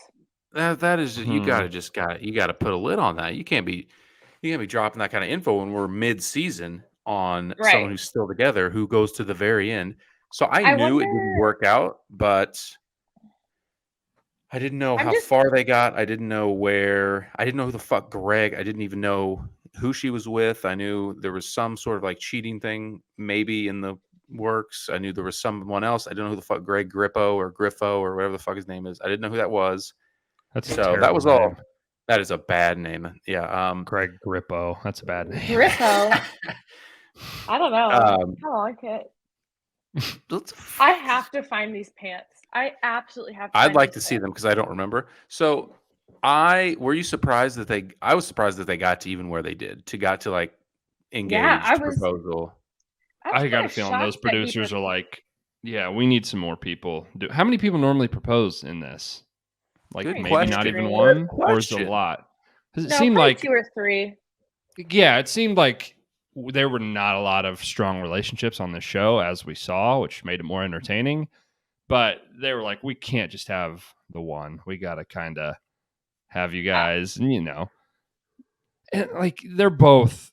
That is you gotta put a lid on that. You can't be dropping that kind of info when we're mid-season on someone who's still together who goes to the very end. So I knew it didn't work out, but I didn't know how far they got. I didn't know where. I didn't know who the fuck Greg. I didn't even know who she was with. I knew there was some sort of like cheating thing maybe in the works. I knew there was someone else. I didn't know who the fuck Greg Griffo or whatever the fuck his name is. I didn't know who that was. That was all. Name. That is a bad name. Yeah. Greg Grippo. That's a bad name. Grippo. I don't know. I like it. I have to find these pants. I absolutely have to. I'd like to see them because I don't remember. So were you surprised that I was surprised that they got to even where they did got to like engaged proposal. I got a feeling those producers are like, yeah, we need some more people. How many people normally propose in this? Like maybe not even one, or is it a lot? Because it seemed like 2 or 3. Yeah, it seemed like there were not a lot of strong relationships on the show, as we saw, which made it more entertaining. But they were like, we can't just have the one. We got to kind of have you guys, and and like they're both.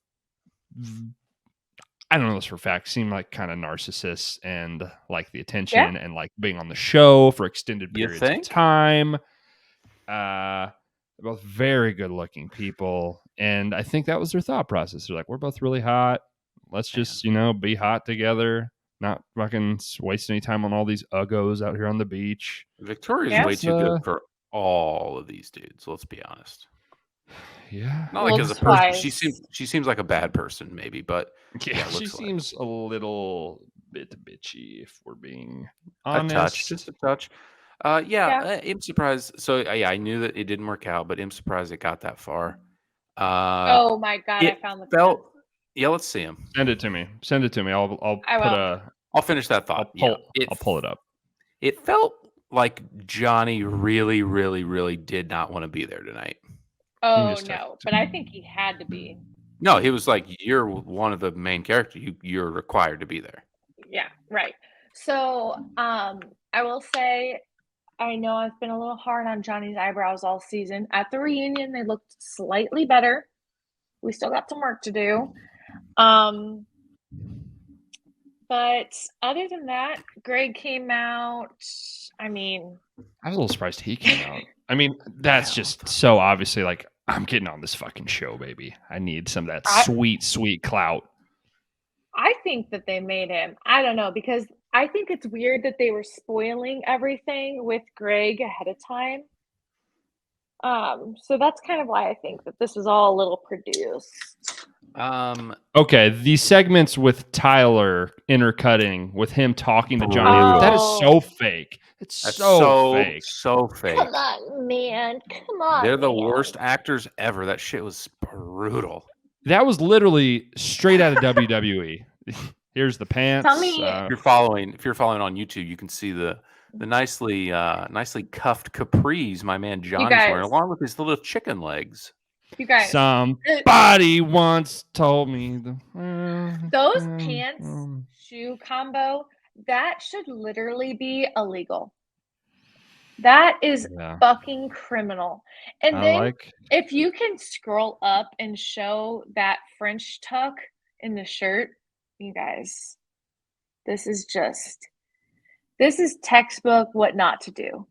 I don't know this for a fact. Seem like kind of narcissists and like the attention and like being on the show for extended You periods of think? time. They're both very good looking people, and I think that was their thought process. They're like, we're both really hot. Let's just be hot together. Not fucking waste any time on all these uggos out here on the beach. Victoria's Yeah. way too good for all of these dudes. Let's be honest. Yeah, Not like as a person. She seems like a bad person, maybe, but yeah, she looks like seems a little bit bitchy, if we're being a honest. touch, just a touch. I'm surprised. So yeah, I knew that it didn't work out, but I'm surprised it got that far. Oh my god, I found the felt. Yeah, let's see him. Send it to me. Send it to me. I'll finish that thought. I'll pull it up. It felt like Johnny really, really, really did not want to be there tonight. Oh no, but I think he had to be. No, he was like, "You're one of the main characters. You're required to be there." Yeah, right. So, I will say, I know I've been a little hard on Johnny's eyebrows all season. At the reunion, they looked slightly better. We still got some work to do. But other than that, Greg came out. I mean, I was a little surprised he came out. I mean, that's just so obviously like, I'm getting on this fucking show, baby. I need some of that sweet, sweet clout. I think that they made him. I don't know, because I think it's weird that they were spoiling everything with Greg ahead of time. So that's kind of why I think that this was all a little produced. Okay, these segments with Tyler intercutting with him talking to Johnny, that is so fake. That's so fake. So fake. Come on, man. Come on. They're the worst actors ever. That shit was brutal. That was literally straight out of WWE. Here's the pants. Tell me, if you're following on YouTube, you can see the nicely cuffed capris my man Johnny's wearing, along with his little chicken legs. You guys, somebody once told me those pants shoe combo, that should literally be illegal. That is fucking criminal. And then if you can scroll up and show that French tuck in the shirt, you guys, this is textbook what not to do.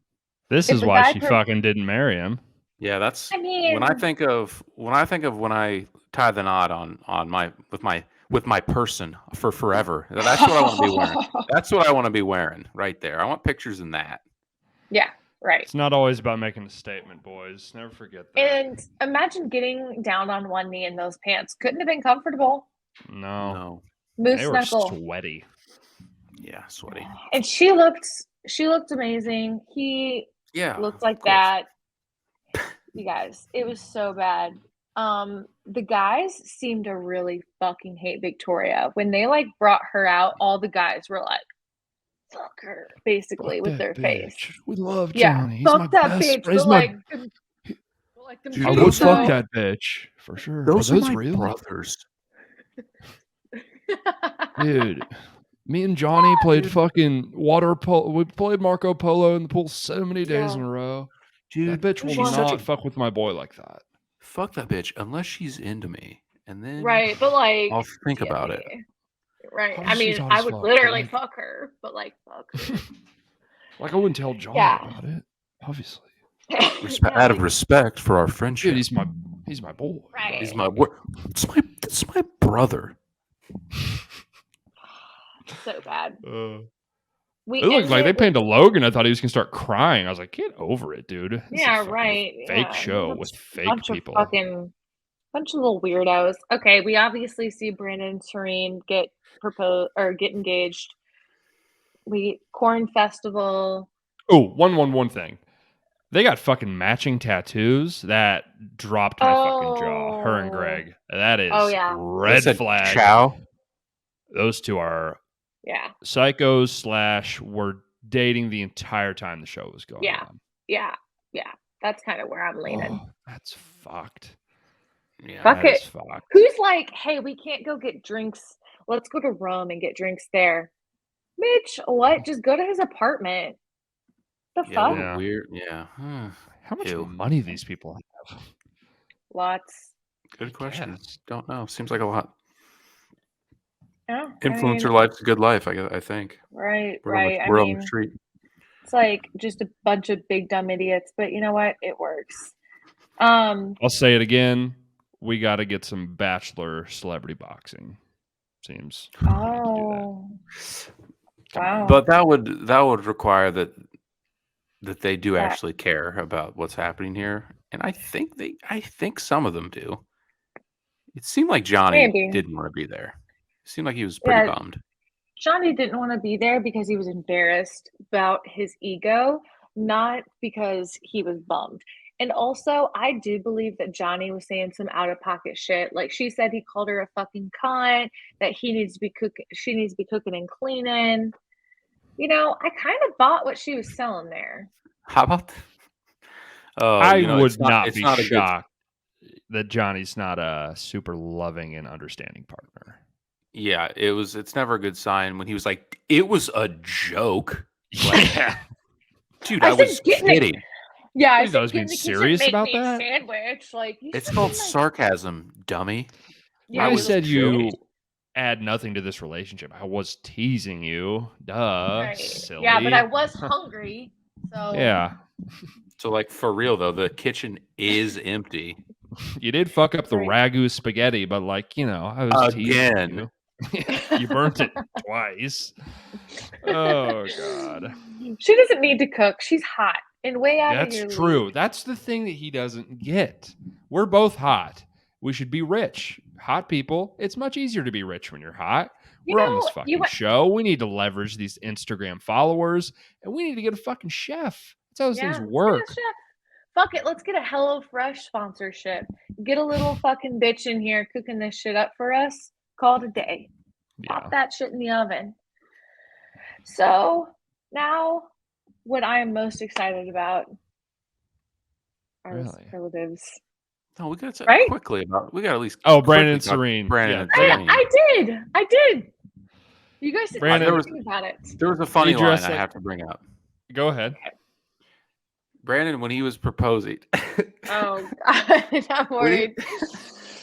This is why she fucking didn't marry him. Yeah, that's when I think of when I tie the knot on with my person for forever. That's what I want to be wearing. That's what I want to be wearing right there. I want pictures in that. Yeah, right. It's not always about making a statement, boys. Never forget that. And imagine getting down on one knee in those pants. Couldn't have been comfortable. No. Moose they were knuckle. Sweaty. Yeah, sweaty. And she looked amazing. He looked like that. You guys, it was so bad. The guys seemed to really fucking hate Victoria. When they like brought her out, all the guys were like, fuck her, basically, fuck with their bitch. Face. We love Johnny. Yeah, fuck that bitch. But I would fuck that bitch for sure. Those are my real brothers. Dude, me and Johnny played fucking water polo. We played Marco Polo in the pool so many days in a row. Dude, that bitch will not fuck with my boy like that. Fuck that bitch unless she's into me, and then but like I'll think about it. Right. I mean, I would literally fuck her, but like fuck her. Like I wouldn't tell Johnny about it, obviously. Out of respect for our friendship. Dude, he's my boy. Right. He's my boy. It's my brother. So bad. It looked like they panned to Logan. I thought he was gonna start crying. I was like, get over it, dude. This is right. Fake show with fake people. Bunch of little weirdos. Okay, we obviously see Brandon and Serene get engaged. Corn Festival. Oh, one thing. They got fucking matching tattoos that dropped my fucking jaw. Her and Greg. That is red flag. Chow. Those two are psychos / were dating the entire time the show was going on. Yeah. That's kind of where I'm leaning. Oh, that's fucked. Yeah, fuck it. Fucked. Who's like, hey, we can't go get drinks. Let's go to Rome and get drinks there. Mitch, what? Just go to his apartment. The fuck? Weird. Yeah. How much Ew. money these people have? Lots. Good question. Yes. Don't know. Seems like a lot. Yeah, Influencer life's a good life, I think. right. We're on I we're on the mean, street. it's like just a bunch of big dumb idiots, but you know what? It works. I'll say it again. We got to get some Bachelor celebrity boxing. Seems we need to do that. Oh, wow. But that would require that they do That actually care about what's happening here, and I think some of them do. It seemed like Johnny maybe. didn't want to be there. It seemed like he was pretty Yeah, bummed. Johnny didn't want to be there because he was embarrassed about his ego, not because he was bummed. And also, I do believe that Johnny was saying some out of pocket shit. Like she said, he called her a fucking cunt. That he needs to be cooking. She needs to be cooking and cleaning. You know, I kind of bought what she was selling there. How about? Oh, I it's would not. not It's be not a good. shocked that Johnny's not a super loving and understanding partner. Yeah, it's never a good sign when he was like, it was a joke. Like, Yeah. dude, I I said, was "Get in the-" kidding. Yeah, I What, said, was "Get being in the kitchen, serious make about me a that? sandwich." Like you It's should called be like, sarcasm, dummy. yeah, I you said little you shit. add nothing to this relationship. I was teasing you. Duh. Right. Silly. Yeah, but I was hungry, so Yeah. So, like, for real though, the kitchen is empty You did fuck up the right. ragu spaghetti, but I was teasing again. you. You burnt it twice. Oh God. She doesn't need to cook. She's hot and way out of That's your true. league. That's the thing that he doesn't get. We're both hot. We should be rich. Hot people, it's much easier to be rich when you're hot. You We're on this know, you fucking show. We need to leverage these Instagram followers and we need to get a fucking chef. That's how those yeah, things let's get a work. chef. Fuck it, let's get a HelloFresh sponsorship. Get a little fucking bitch in here cooking this shit up for us. Call it a day. Yeah. Pop that shit in the oven. So now, what I am most excited about are the Really? superlatives. No, we got to Right? quickly about. We got to at least. Oh, Brandon quickly talk Serene. Brandon Yeah, and there you Serene. I did. You guys didn't Brandon, say there was anything about it. there was a funny you address line I that? have to bring up. Go ahead. Brandon, when he was proposing. Oh, God, I'm worried.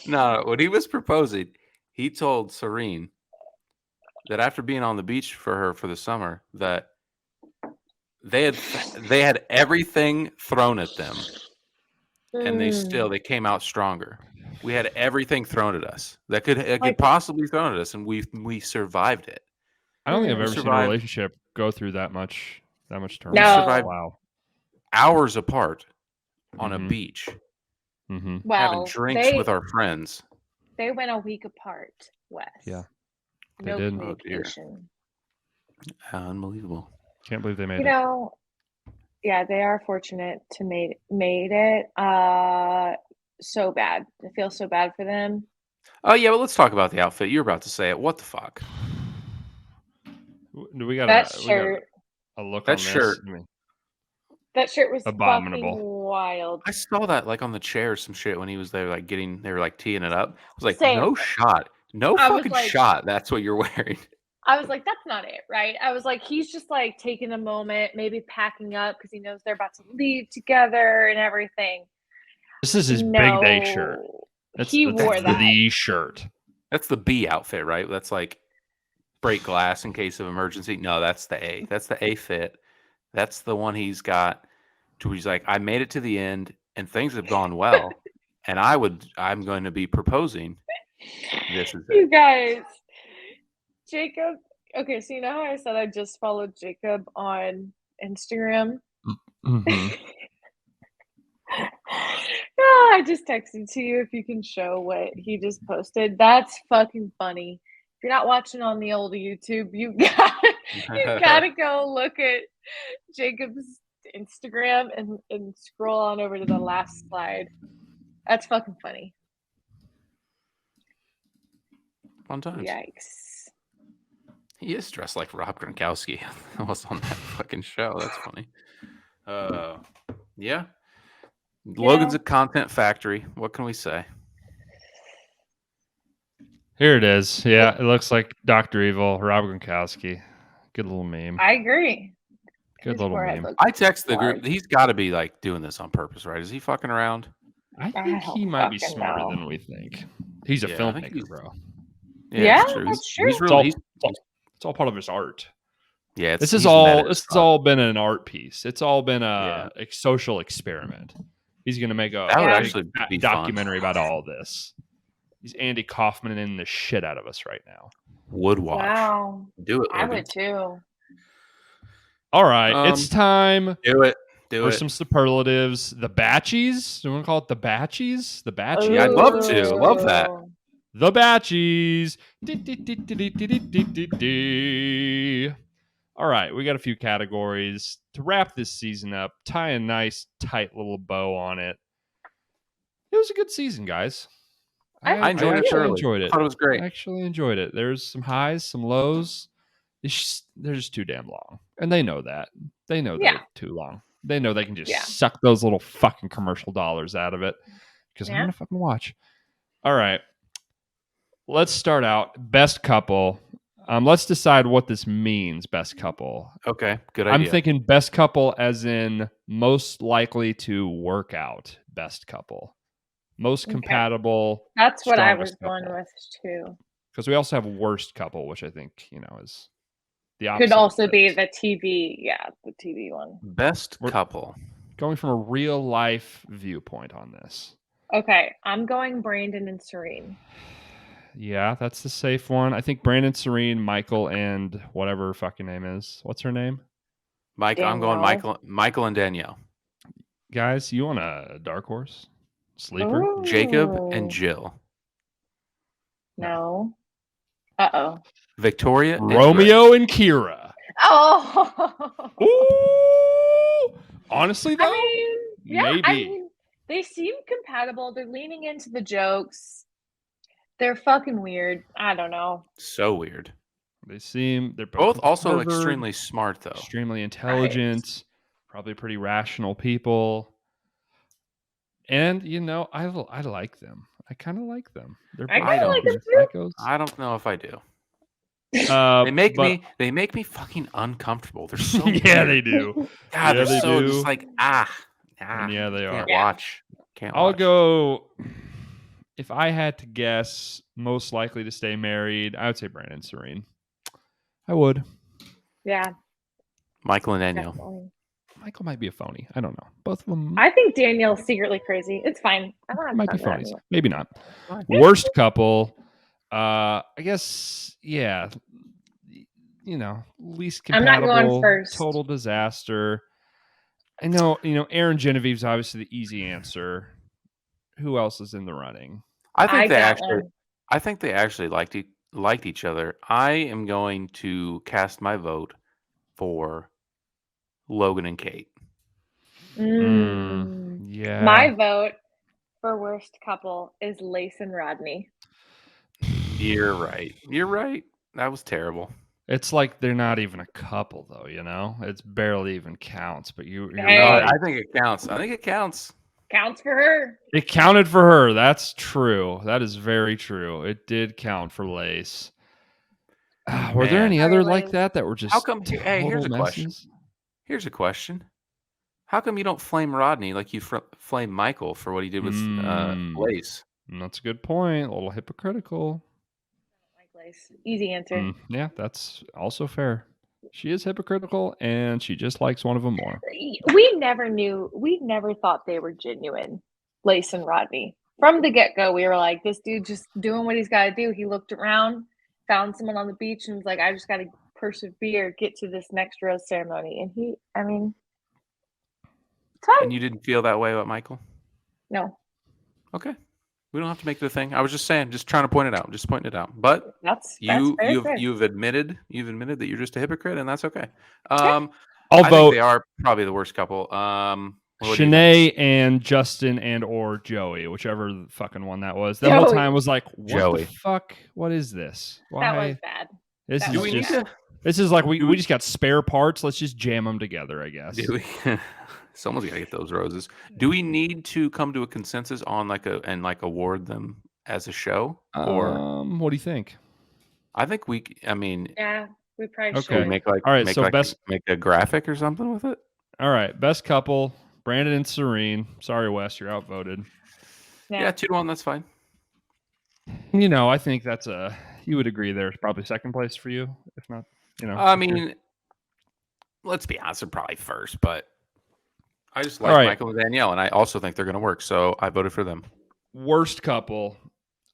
When he was proposing, he told Serene that after being on the beach for her for the summer, that they had everything thrown at them, and they came out stronger. We had everything thrown at us that could possibly be thrown at us, and we survived it. I don't think I've We ever seen a survived- relationship go through that much turmoil. We No. survived Wow. hours apart on a Mhm. beach, Mm-hmm. having Well, drinks with our friends. they went a week apart, Wes. Yeah, they No did. Oh, dear. communication. Unbelievable. Can't believe they made You it. know, yeah, they are fortunate to made it. So bad. I feel so bad for them. Oh yeah, but let's talk about the outfit. You're about to say it. What the fuck? Do we got That a shirt. a look That on shirt. this? I mean, That shirt was Abominable. fucking wild. I saw that like on the chair, some shit when he was there, like they were like teeing it up. I was like, Same. no shot, no I was fucking like- shot. That's what you're wearing. I was like, that's not it, right? I was like, he's just like taking a moment, maybe packing up because he knows they're about to leave together and everything. This is his no, big day shirt. He wore that. The shirt. That's the B outfit, right? That's like break glass in case of emergency. No, that's the A. That's the A fit. That's the one he's got. To where he's like, I made it to the end, and things have gone well, and I'm going to be proposing. This is You it. guys, Jacob. Okay, so you know how I said I just followed Jacob on Instagram? Mm-hmm. I just texted to you if you can show what he just posted. That's fucking funny. If you're not watching on the old YouTube, you gotta go look at Jacob's Instagram and scroll on over to the last slide. That's fucking funny. Fun times. Yikes. He is dressed like Rob Gronkowski. I was on that fucking show. That's funny. Yeah. Logan's a content factory. What can we say? Here it is. Yeah, it looks like Dr. Evil, Rob Gronkowski. Good little meme. I agree. Good His little forehead meme. looks I text the group. large. He's got to be like doing this on purpose, right? Is he fucking around? I I think he don't might be fucking smarter know. than we think. He's a Yeah, I think filmmaker, he's. bro. Yeah, Yeah, it's true. that's true. He's It's really. all, He's, it's all part of his art. yeah, This he's is all. meta This as has fuck. all been an art piece. It's all been Yeah. a social experiment. He's gonna make a That would Yeah. actually be fun. documentary about all this. He's Andy Kaufman in the shit out of us right now. Would watch. Wow. Do it, I Logan. would too. All right, it's time Do it. Do for it. some superlatives. The Batchies. Do you want to call it the Batchies? The Batchies. Yeah, I'd love to. Love that. Ooh. The Batchies. All right, we got a few categories to wrap this season up. Tie a nice, tight little bow on it. It was a good season, guys. I enjoyed it actually thoroughly. enjoyed I it. thought it was great. I actually enjoyed it. There's some highs, some lows. They're just too damn long, and they know that. They know Yeah. they're too long. They know they can just Yeah. suck those little fucking commercial dollars out of it because I'm Yeah. gonna fucking watch. All right, let's start out best couple. Let's decide what this means. Best couple. Okay, good I'm idea. thinking best couple as in most likely to work out. Best couple, most Okay. compatible. That's what I strongest was going couple. with too. Because we also have worst couple, which I think is the opposite. Could also be the TV. Yeah, the TV one. Best We're- couple. going from a real life viewpoint on this. Okay, I'm going Brandon and Serene. Yeah, that's the safe one. I think Brandon, Serene, Michael, and whatever her fucking name is. What's her name? Mike, I'm going Danielle. Michael and Danielle. Guys, you want a dark horse? Sleeper? Ooh. Jacob and Jill. No. Uh-oh. Victoria and Romeo and Kira. Oh. Ooh! Honestly, though, I mean, yeah, maybe. I mean, they seem compatible. They're leaning into the jokes. They're fucking weird. I don't know. So weird. they're Both also Harvard, extremely smart, though. extremely intelligent, probably pretty rational people. And I like them. I kind of like them. They're I both kinda like fucking them psychos. I don't know if I do. But- They make me fucking uncomfortable. They're so yeah, weird. they do. God, Yeah, they're they so do. just like And yeah, they are. Can't Yeah. watch. Can't I'll watch. go. If I had to guess, most likely to stay married, I would say Brandon Serene. I would. Yeah, Michael and Danielle. definitely. Michael might be a phony. I don't know. Both of them I think Danielle's secretly crazy. It's fine. I don't have might be to talk about phonies. it. Maybe not. Fine. Worst couple. I guess. Yeah. Least I'm not compatible. going first. Total disaster. I know. Aaron Genevieve's obviously the easy answer. Who else is in the running? I think got one. I think they actually liked each other. I am going to cast my vote for Logan and Kate. Yeah. My vote for worst couple is Lace and Rodney. You're right. You're right. That was terrible. It's like they're not even a couple, though. It's barely even counts. But you're Hey. right. I think it counts. I think it counts. Counts for her. It counted for her. That's true. That is very true. It did count for Lace. Were there Man. any other Sorry, like Lace. that were just How come? Hey, here's a total question. messes? Here's a question. How come you don't flame Rodney like you flame Michael for what he did with Lace? That's a good point. A little hypocritical. Like Lace. Easy answer. Yeah, that's also fair. She is hypocritical, and she just likes one of them more. We never thought they were genuine, Lace and Rodney. From the get-go, we were like, this dude just doing what he's got to do. He looked around, found someone on the beach, and was like, I just got to persevere, get to this next rose ceremony. And it's fine. And you didn't feel that way about Michael? No, Okay. We don't have to make it a thing. I was just saying, just trying to point it out. Just pointing it out. But that's very fair. you've admitted that you're just a hypocrite, and that's okay. I'll I think vote they are probably the worst couple. What do you think? Shanae and Justin and or Joey, whichever the fucking one that was. The whole Joey. time was like, what Joey. the fuck? What is this? Why? That was bad. This that is Do we need just. to? This is like we just got spare parts. Let's just jam them together, I guess. Do we? Someone's got to get those roses. Do we need to come to a consensus on award them as a show? Or What do you think? I think I mean, Yeah. We probably Should we should. make All right, so make a graphic or something with it? All right, best couple, Brandon and Serene. Sorry, Wes, you're outvoted. Yeah, 2-1. That's fine. I think that's you would agree there's probably second place for you, if not, I mean, let's be honest, they're probably first, but I just like All right. Michael and Danielle, and I also think they're going to work, so I voted for them. Worst couple.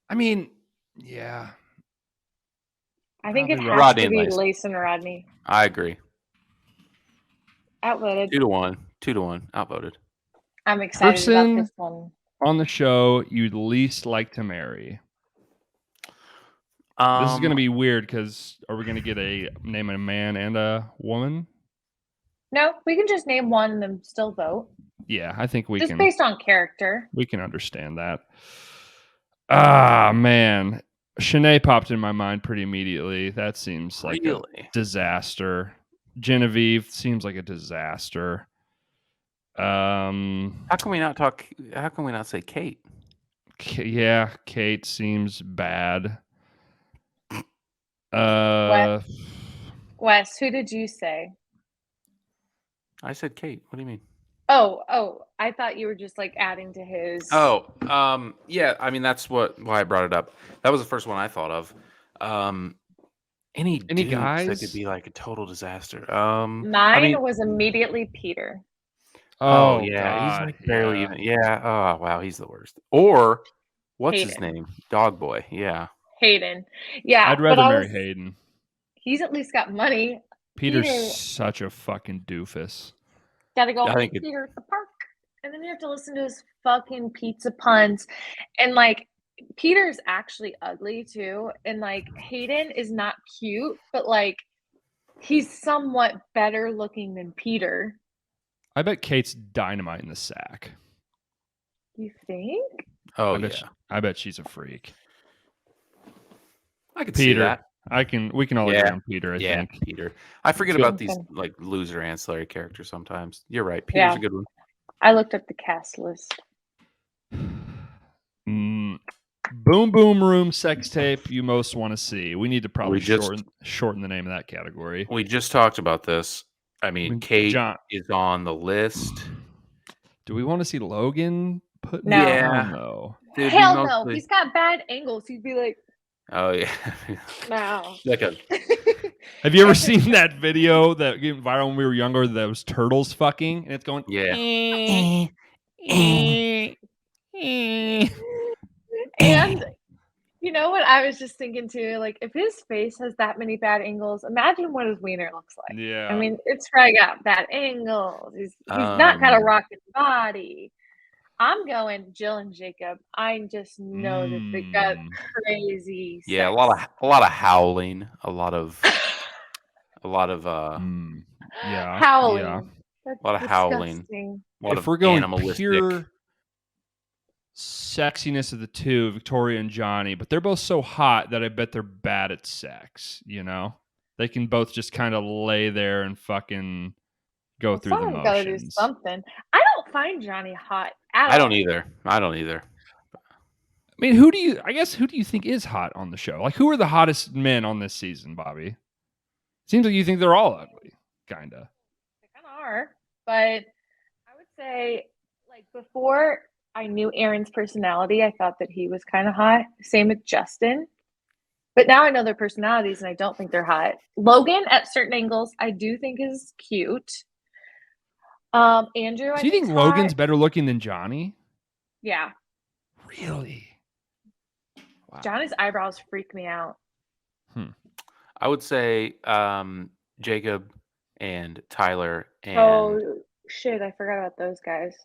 I mean, yeah. I think it Probably has Rodney to and be Lace. Lace and Rodney. I agree. Outvoted. 2-1. 2-1. Outvoted. I'm excited about Person this one. on the show you'd least like to marry. This is going to be weird because are we going to get a name a man and a woman? No, we can just name one and then still vote. Yeah, I think we just can. Based on character. We can understand that. Ah, man. Shanae popped in my mind pretty immediately. That seems like a disaster. Genevieve seems like a disaster. How can we not say Kate? Yeah, Kate seems bad. Wes, who did you say? I said Kate. What do you mean? Oh, I thought you were just like adding to his. Yeah. I mean, that's why I brought it up. That was the first one I thought of. Any guys that could be like a total disaster. Mine was immediately Peter. Oh yeah, God, he's like barely even. Yeah. Oh wow, he's the worst. Or what's his name? Dog Boy. Yeah. Hayden. Yeah. I'd rather marry Hayden. He's at least got money. Peter's such a fucking doofus. Gotta go meet Peter at the park. And then you have to listen to his fucking pizza puns. And like Peter's actually ugly too. And like Hayden is not cute, but like he's somewhat better looking than Peter. I bet Kate's dynamite in the sack. You think? Oh, I bet she's a freak. I could see that. We can all agree on Peter, I think. Peter. I forget about these like loser ancillary characters sometimes. You're right. Peter's a good one. I looked at the cast list. Boom Boom Room sex tape you most want to see. We need to probably shorten the name of that category. We just talked about this. I mean, Kate is on the list. Do we want to see Logan put down, though? Hell no. He's got bad angles. He'd be like, oh yeah. No. Have you ever seen that video that came viral when we were younger that was turtles fucking and it's going And you know what I was just thinking too? Like if his face has that many bad angles, imagine what his wiener looks like. Yeah. I mean, it's probably got bad angles. He's not got a rocking body. I'm going Jill and Jacob. I just know that they got crazy. Yeah, sex. a lot of howling, a lot of howling. Yeah. That's a lot of disgusting. Howling. A lot if we're going pure sexiness of the two, Victoria and Johnny, but they're both so hot that I bet they're bad at sex, They can both just kind of lay there and fucking go through the motions. Go do something. I don't find Johnny hot at all. I don't either. I mean, who do you think is hot on the show? Like, who are the hottest men on this season, Bobby? Seems like you think they're all ugly, kinda. They kind of are, but I would say, like, before I knew Aaron's personality, I thought that he was kind of hot. Same with Justin. But now I know their personalities, and I don't think they're hot. Logan, at certain angles, I do think is cute. Andrew, do you think Logan's better looking than Johnny? Yeah. Really? Wow. Johnny's eyebrows freak me out. I would say Jacob and Tyler and oh shit, I forgot about those guys.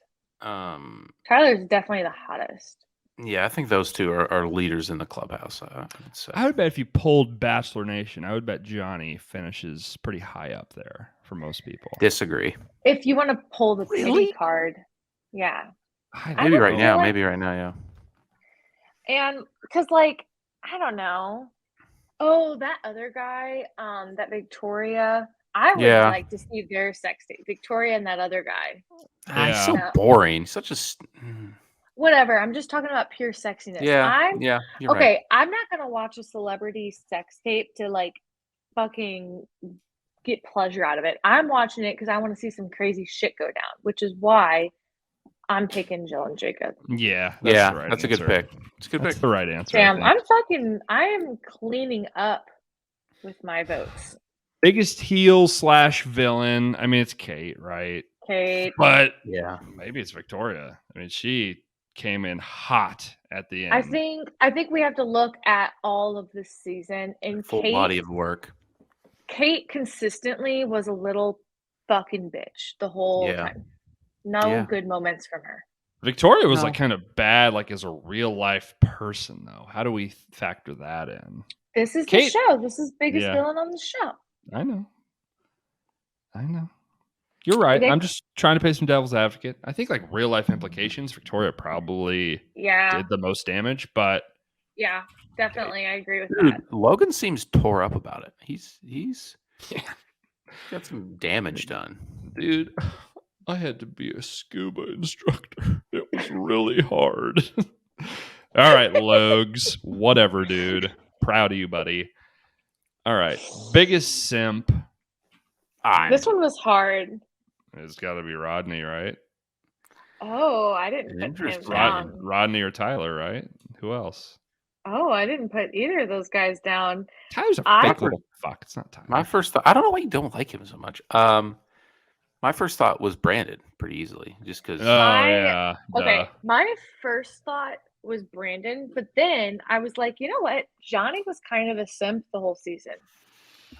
Tyler's definitely the hottest. Yeah, I think those two are leaders in the clubhouse. I would bet if you pulled Bachelor Nation, I would bet Johnny finishes pretty high up there for most people. Disagree. If you want to pull the pity card, yeah. Maybe right now, yeah. And because, like, I don't know. Oh, that other guy, that Victoria. I would like to see their sex tape. Victoria and that other guy. He's so boring. Such a. Whatever. I'm just talking about pure sexiness. Yeah. You're okay. Right. I'm not gonna watch a celebrity sex tape to like fucking get pleasure out of it. I'm watching it because I want to see some crazy shit go down, which is why I'm picking Jill and Jacob. Yeah, that's the right that's answer. a good pick. It's a good That's pick. the right answer. I Damn, think. I am cleaning up with my votes. Biggest heel / villain. I mean, it's Kate, right? Kate. But Yeah. maybe it's Victoria. I mean, she came in hot at the end. I think we have to look at all of this season, and Full body of work. Kate consistently was a little fucking bitch the whole time. No good moments from her. Victoria was like kind of bad, like as a real life person, though. How do we factor that in? This is the show. This is biggest Yeah. villain on the show. I know. You're right. I'm just trying to play some devil's advocate. I think like real life implications, Victoria probably did the most damage, but yeah, definitely, I agree with Dude, that. Logan seems tore up about it. He's got some damage done. Dude, I had to be a scuba instructor. It was really hard. All right, Logs. Whatever, dude. Proud of you, buddy. All right. Biggest simp. This one was hard. It's got to be Rodney, right? Oh, I didn't put him down. Rodney or Tyler, right? Who else? Oh, I didn't put either of those guys down. Tyler's a fake little fuck. It's not Tyler. My first thought, I don't know why you don't like him so much. My first thought was Brandon pretty easily, just because. Yeah. Okay, my first thought was Brandon, but then I was like, you know what? Johnny was kind of a simp the whole season.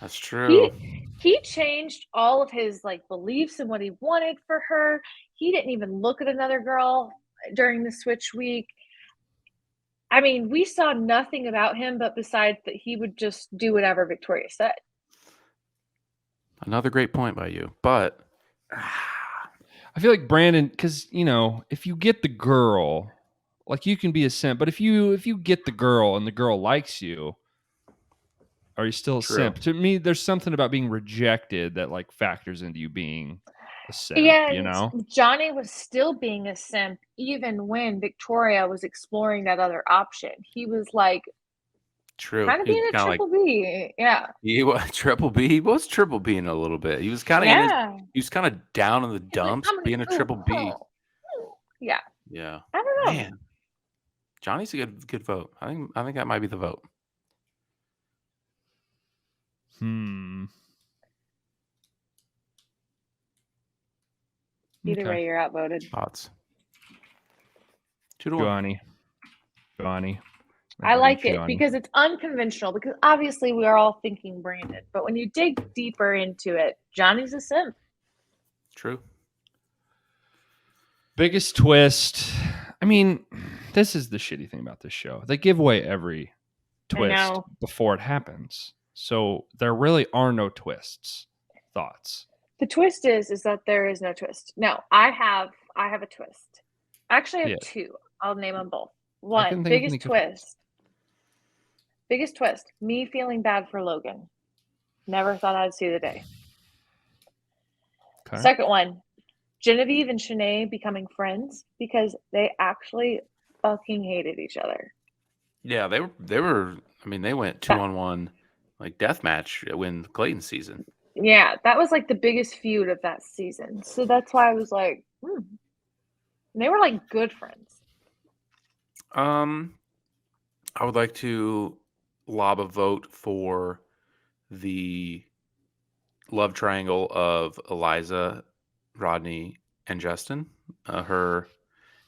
That's true. He changed all of his like beliefs and what he wanted for her. He didn't even look at another girl during the switch week. I mean, we saw nothing about him, but besides that, he would just do whatever Victoria said. Another great point by you, but I feel like Brandon, because if you get the girl, like you can be a simp, but if you get the girl and the girl likes you, are you still a simp? To me, there's something about being rejected that like factors into you being a simp. Yeah, Johnny was still being a simp even when Victoria was exploring that other option. He was like, kind of being a triple B. Yeah, he was triple B. He was triple B in a little bit. He was kind of he was kind of down in the dumps, being a triple B. Yeah. Yeah. I don't know. Man, Johnny's a good vote. I think that might be the vote. Either way, you're outvoted. Thoughts? 2-1. Johnny. I like it because it's unconventional, because obviously we are all thinking Brandon, but when you dig deeper into it, Johnny's a simp. True. Biggest twist. I mean, this is the shitty thing about this show. They give away every twist before it happens. So there really are no twists. Thoughts? The twist is that there is no twist. No, I have a twist. Actually, I have two. I'll name them both. One, biggest twist. Biggest twist. Me feeling bad for Logan. Never thought I'd see the day. Okay. Second one, Genevieve and Shanae becoming friends because they actually fucking hated each other. Yeah, they were. I mean, they went 2-on-1 like death match in Clayton's season. Yeah, that was like the biggest feud of that season. So that's why I was like, And they were like good friends. I would like to lob a vote for the love triangle of Eliza, Rodney, and Justin. Her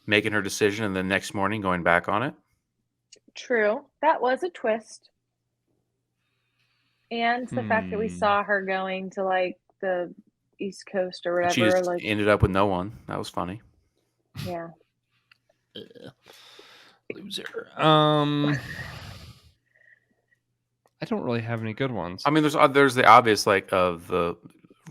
making her decision and the next morning going back on it. True. That was a twist. And the fact that we saw her going to like the East Coast or whatever. She just ended up with no one. That was funny. Yeah. Loser. I don't really have any good ones. I mean, there's the obvious of the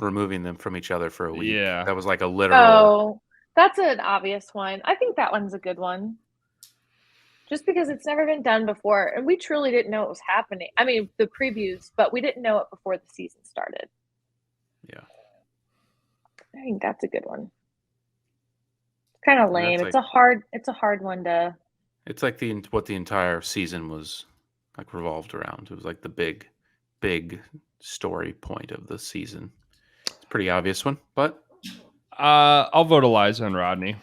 removing them from each other for a week. Yeah, that was like a literal. Oh, that's an obvious one. I think that one's a good one. Just because it's never been done before, and we truly didn't know it was happening. I mean, the previews, but we didn't know it before the season started. Yeah, I think that's a good one. It's kind of lame. It's a hard one to. It's like what the entire season was like revolved around. It was like the big big story point of the season. It's a pretty obvious one, but I'll vote Eliza and Rodney.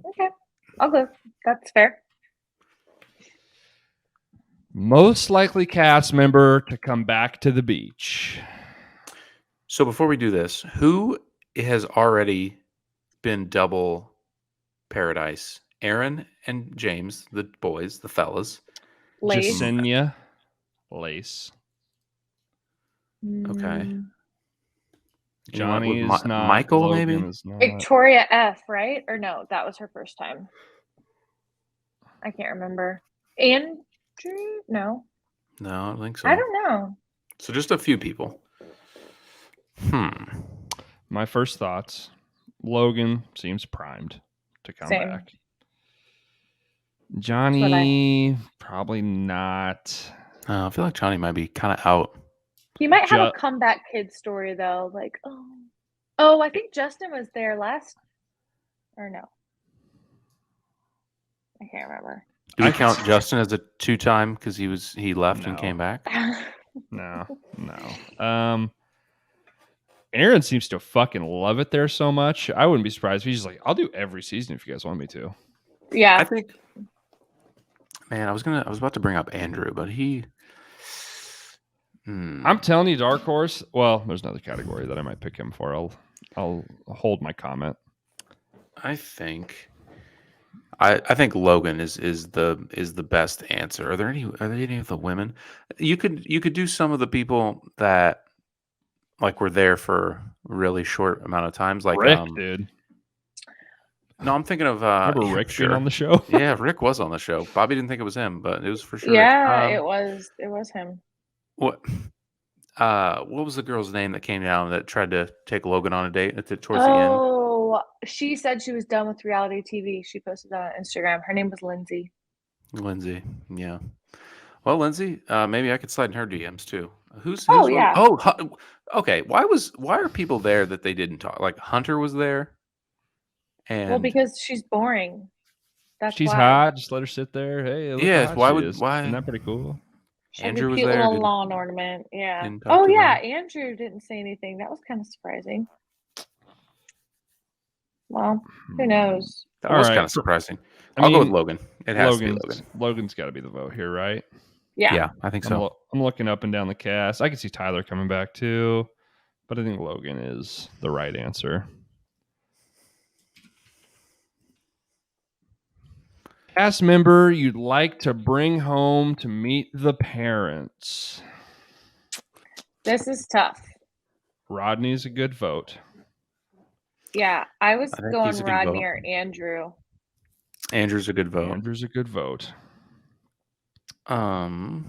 Okay, I'll go. That's fair. Most likely cast member to come back to the beach. so before we do this, who has already been double paradise? Aaron and James, the boys, the fellas. Lace. Jasenia, Lace. Okay. Mm, You went Johnny with is not. Michael, Logan maybe? is not. Victoria F, right? Or no, that was her first time. I can't remember. Andrew? No, No, I don't think so. I don't know. So just a few people. My first thoughts. Logan seems primed to come Same. back. Johnny, probably not. I feel like Johnny might be kind of out. He might have a comeback kid story though. Like, oh, I think Justin was there last, or no? I can't remember. Do we count Justin as a 2-time because he left and No. came back? No. Aaron seems to fucking love it there so much. I wouldn't be surprised if he's just like, I'll do every season if you guys want me to. Yeah. I think. Man, I was about to bring up Andrew, but he. I'm telling you, Dark Horse. Well, there's another category that I might pick him for. I'll hold my comment. I think Logan is the best answer. Are there any of the women? You could do some of the people that like were there for a really short amount of times, like Rick, dude. No, I'm thinking of remember Rick being on the show? Yeah, Rick was on the show. Bobby didn't think it was him, but it was for sure. Yeah, Rick. it was him. What was the girl's name that came down that tried to take Logan on a date towards the end? Oh, she said she was done with reality TV. She posted that on Instagram. Her name was Lindsay. Lindsay, yeah. Well, Lindsay, maybe I could slide in her DMs too. Who's yeah. Okay. Why are people there that they didn't talk? Like Hunter was there, and well, because she's boring. That's she's why. hot. Just let her sit there. Hey, look how hot she is. Why? Isn't that pretty cool? Andrew was cute there. Little lawn ornament. Yeah. Oh yeah, Andrew didn't say anything. That was kind of surprising. Well, who knows? That was kind of surprising. I'll go with Logan. It has to be Logan. Logan's got to be the vote here, right? Yeah, I think so. I'm looking up and down the cast. I can see Tyler coming back too, but I think Logan is the right answer. Cast member you'd like to bring home to meet the parents. This is tough. Rodney's a good vote. Yeah, I was going Rodney or Andrew. Andrew's a good vote. What do you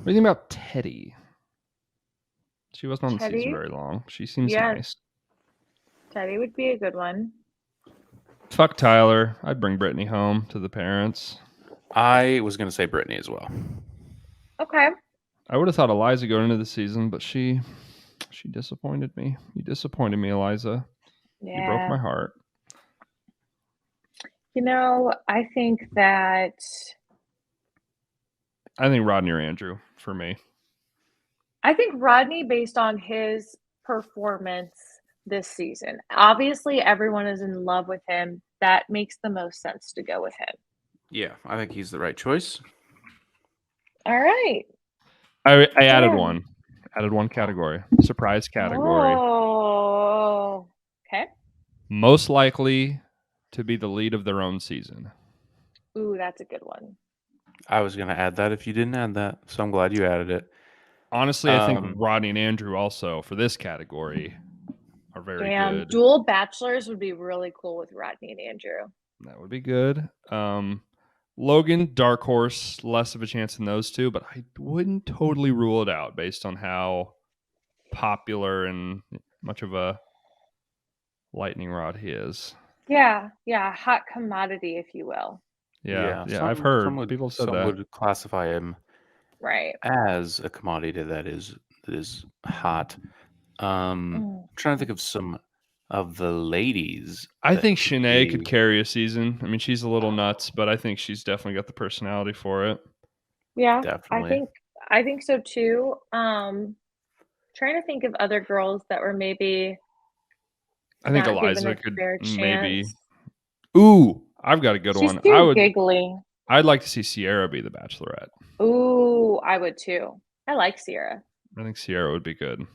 think about Teddy? She wasn't on the season very long. She seems nice. Teddy would be a good one. Fuck Tyler. I'd bring Brittany home to the parents. I was going to say Brittany as well. Okay. I would have thought Eliza going into the season, but she disappointed me. You disappointed me, Eliza. Yeah. You broke my heart. I think Rodney or Andrew for me. I think Rodney based on his performance this season. Obviously, everyone is in love with him. That makes the most sense to go with him. Yeah, I think he's the right choice. All right. I added one. Added one category. Surprise category. Oh, okay. Most likely to be the lead of their own season. Ooh, that's a good one. I was going to add that if you didn't add that, so I'm glad you added it. Honestly, I think Rodney and Andrew also for this category are very good. Dual bachelors would be really cool with Rodney and Andrew. That would be good. Logan, Dark Horse, less of a chance than those two, but I wouldn't totally rule it out based on how popular and much of a lightning rod he is. Yeah, hot commodity, if you will. Yeah. I've heard people said that. Some would classify him right as a commodity that is hot. I'm trying to think of some of the ladies. I think Shanae could carry a season. I mean, she's a little nuts, but I think she's definitely got the personality for it. Yeah, definitely. I think so too. Trying to think of other girls that were maybe I think not given Eliza a could fair maybe. chance. Ooh, I've got a good She's one. too giggly. I'd like to see Sierra be the Bachelorette. Ooh, I would too. I like Sierra. I think Sierra would be good.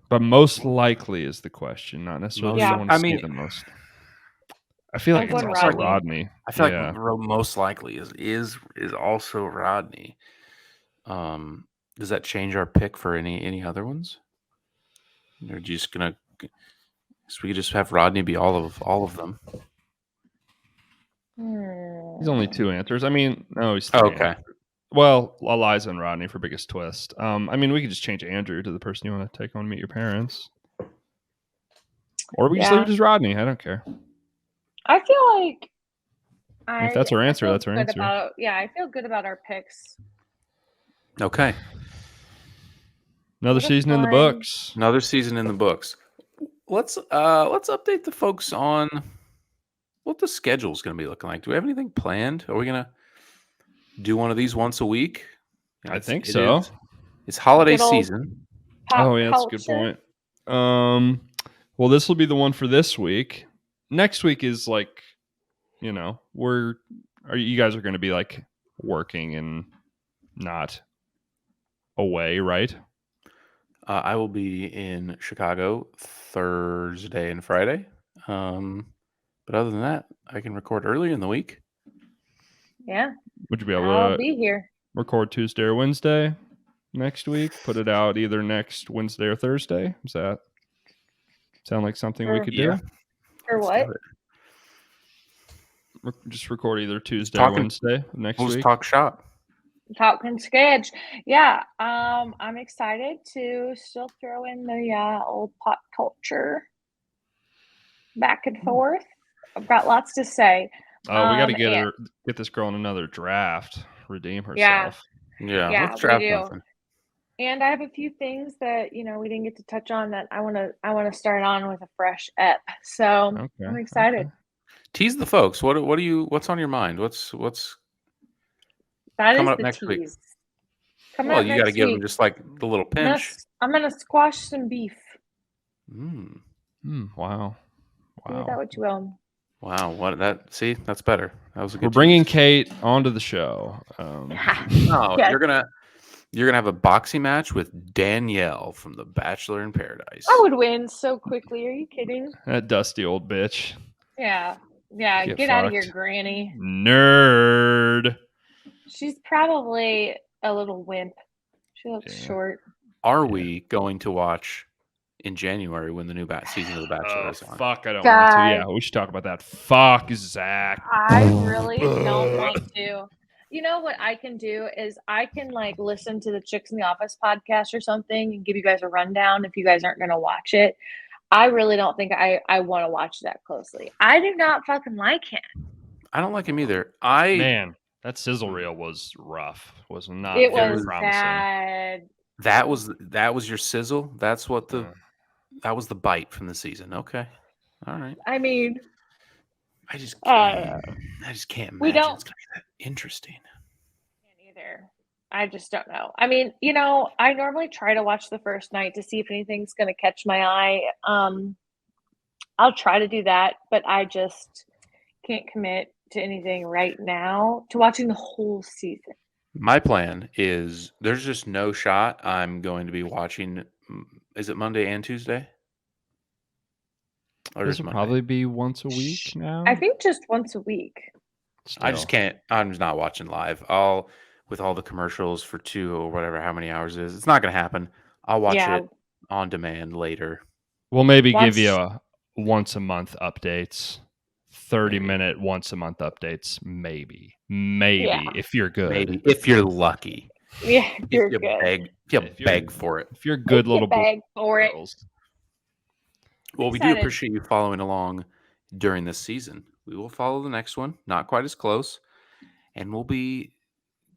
But most likely is the question, not necessarily who Yeah. you want to see the most. I feel I'm like it's going also Rodney. Rodney. I feel Yeah. like most likely is also Rodney. Does that change our pick for any other ones? Or just gonna, so we could just have Rodney be all of them. He's only 2 answers. I mean, no, he's 3 Okay. answers. Well, Eliza and Rodney for biggest twist. I mean, we could just change Andrew to the person you want to take on Meet Your Parents. Or we just leave it as Rodney. I don't care. I feel like If that's our answer, that's our answer. I feel good about our picks. Okay. Another season in the books. Another season in the books. Let's update the folks on what the schedule is going to be looking like. Do we have anything planned? Are we going to do one of these once a week? I think so. It's holiday season. Oh yeah, that's a good point. Well, this will be the one for this week. Next week is like, you know, you guys are going to be like working and not away, right? I will be in Chicago Thursday and Friday. But other than that, I can record early in the week. Yeah. Would you be able to I'll be here. Record Tuesday or Wednesday next week? Put it out either next Wednesday or Thursday? Does that sound like something we could do? For what? Just record either Tuesday or Wednesday next week. Just talk shop. Talking sketch. Yeah. I'm excited to still throw in the old pop culture back and forth. I've got lots to say. Oh, we got to get this girl in another draft, redeem herself. Yeah. Let's draft something. And I have a few things that we didn't get to touch on that I want to start on with a fresh ep. So I'm excited. Okay. Tease the folks. What's on your mind? What's that coming is up the next week? Well, you got to give them just like the little pinch. I'm gonna squash some beef. Wow. Do that what you will. Wow, that's better. That was a good. We're bringing Kate onto the show. No, yes. You're gonna have a boxing match with Danielle from The Bachelor in Paradise. I would win so quickly. Are you kidding? That dusty old bitch. Yeah. Get out of here, Granny. Nerd. She's probably a little wimp. She looks short. Are we going to watch in January when the new season of The Bachelor is on? Fuck, I don't want to. Yeah, we should talk about that. Fuck, Zach. I really don't want to. You know what I can do is I can like listen to the Chicks in the Office podcast or something and give you guys a rundown if you guys aren't going to watch it. I really don't think I want to watch that closely. I do not fucking like him. I don't like him either. Man, that sizzle reel was rough. Was not it very was promising. Bad. That was your sizzle? That's what that was the bite from the season. Okay. All right. I mean, I just can't imagine it's going to be that interesting. Either. I just don't know. I mean, I normally try to watch the first night to see if anything's going to catch my eye. I'll try to do that, but I just can't commit to anything right now to watching the whole season. My plan is there's just no shot I'm going to be watching. Is it Monday and Tuesday? Or this will probably be once a week now. I think just once a week. Still. I just can't. I'm just not watching live. With all the commercials for 2 or whatever, how many hours it is. It's not going to happen. I'll watch it on demand later. We'll maybe give you a once a month updates. 30-minute once a month updates, maybe if you're good, maybe if you're lucky, if you beg for it, if you're good little beg for it. Well, we do appreciate you following along during this season. We will follow the next one, not quite as close, and we'll be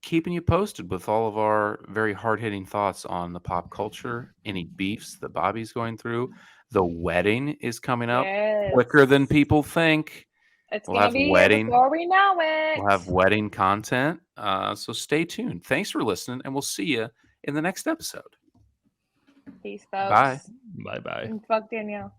keeping you posted with all of our very hard-hitting thoughts on the pop culture, any beefs that Bobby's going through. The wedding is coming up quicker than people think. It's We'll gonna have be wedding. here before we know it. We'll have wedding content. So stay tuned. Thanks for listening, and we'll see you in the next episode. Peace, folks. Bye. Bye bye. And fuck Danielle.